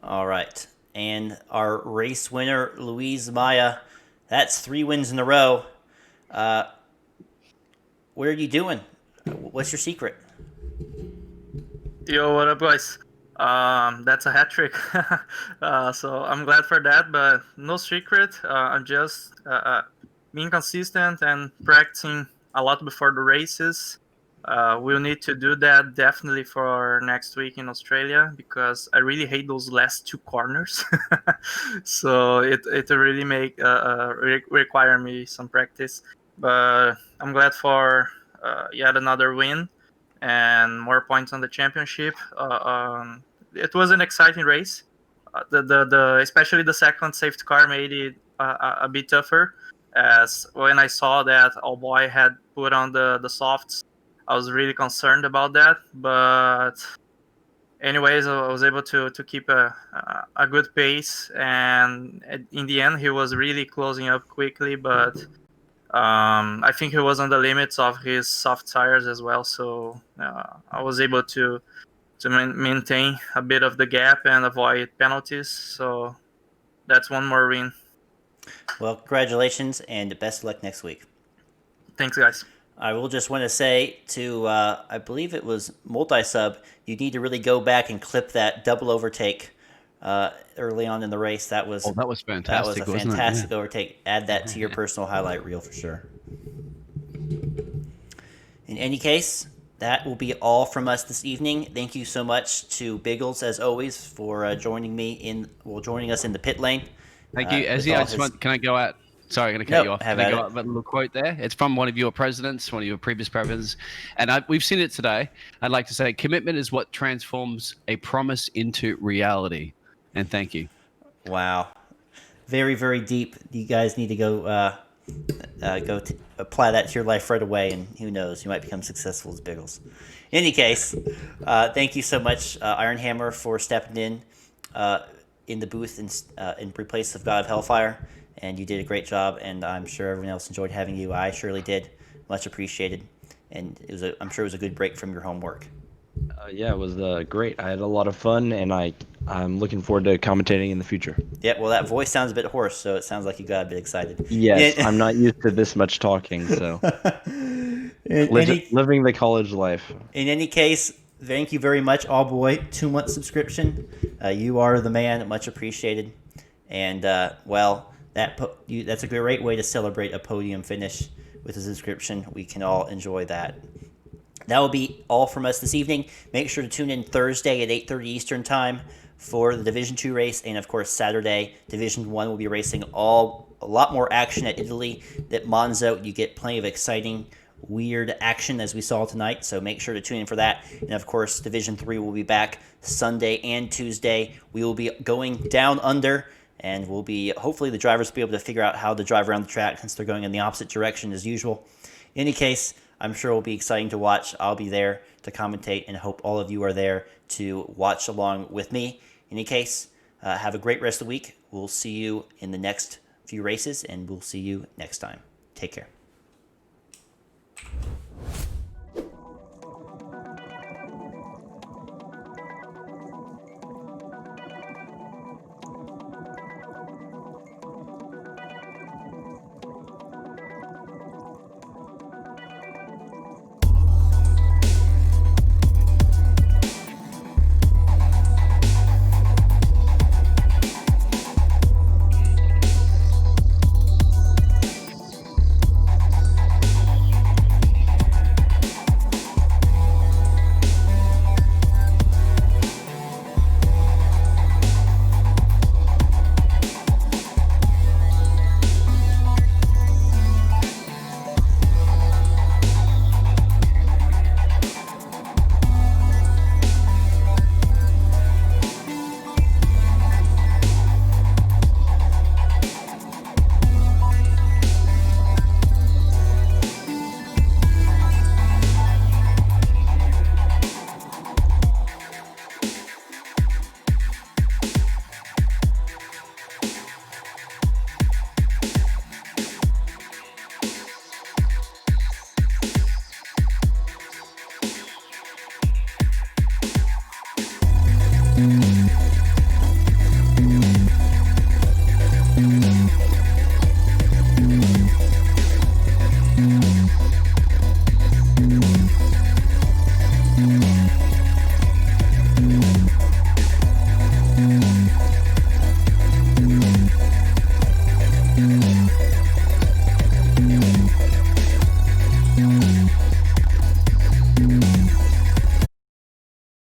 S3: All right. And our race winner, Louise Maya, that's 3 wins in a row. What are you doing? What's your secret?
S8: Yo, what up, guys? That's a hat trick. So I'm glad for that, but no secret. I'm just being consistent and practicing a lot before the races. We'll need to do that definitely for next week in Australia because I really hate those last two corners. So it really make require me some practice. But I'm glad for yet another win and more points on the championship. It was an exciting race. The especially the second safety car made it a bit tougher. As when I saw that All Boy had put on the softs, I was really concerned about that. But anyways, I was able to keep a good pace, and in the end, he was really closing up quickly. But I think he was on the limits of his soft tires as well, so I was able to maintain a bit of the gap and avoid penalties. So that's one more win.
S3: Well, congratulations and best of luck next week.
S8: Thanks, guys.
S3: I will just want to say to, I believe it was Multi-Sub, you need to really go back and clip that double overtake early on in the race. That was
S4: Oh, that was fantastic.
S3: That was a
S4: wasn't
S3: fantastic
S4: it?
S3: overtake. Add that to your personal highlight reel for sure. In any case, that will be all from us this evening. Thank you so much to Biggles, as always, for joining us in the pit lane.
S4: Thank you,
S3: with
S4: Ezzy.
S3: all his-
S4: Can I go out? Sorry, I'm going to cut
S3: No,
S4: you off.
S3: have
S4: Can I
S3: at
S4: go
S3: it.
S4: out with a little quote there? It's from one of your presidents, one of your previous presidents. And we've seen it today. I'd like to say commitment is what transforms a promise into reality. And thank you.
S3: Wow, very very deep. You guys need to go apply that to your life right away, and who knows, you might become successful as Biggles. In any case, thank you so much, Iron Hammer, for stepping in the booth in place of God of Hellfire, and you did a great job. And I'm sure everyone else enjoyed having you. I surely did. Much appreciated, and I'm sure it was a good break from your homework.
S2: Yeah, it was great. I had a lot of fun, and I'm looking forward to commentating in the future.
S3: Yeah, well, that voice sounds a bit hoarse, so it sounds like you got a bit excited.
S2: Yes,
S3: Yeah.
S2: I'm not used to this much talking, so living the college life.
S3: In any case, thank you very much, All Boy. 2-month subscription. You are the man. Much appreciated. And that's a great way to celebrate a podium finish with a subscription. We can all enjoy that. That will be all from us this evening. Make sure to tune in Thursday at 8:30 Eastern Time for the Division 2 race, and of course Saturday Division 1 will be racing a lot more action at Italy. At Monza, you get plenty of exciting, weird action as we saw tonight, so make sure to tune in for that. And of course Division 3 will be back Sunday and Tuesday. We will be going down under, and hopefully the drivers will be able to figure out how to drive around the track since they're going in the opposite direction as usual. In any case, I'm sure it will be exciting to watch. I'll be there to commentate, and hope all of you are there to watch along with me. In any case, have a great rest of the week. We'll see you in the next few races, and we'll see you next time. Take care.
S9: Mm-hmm.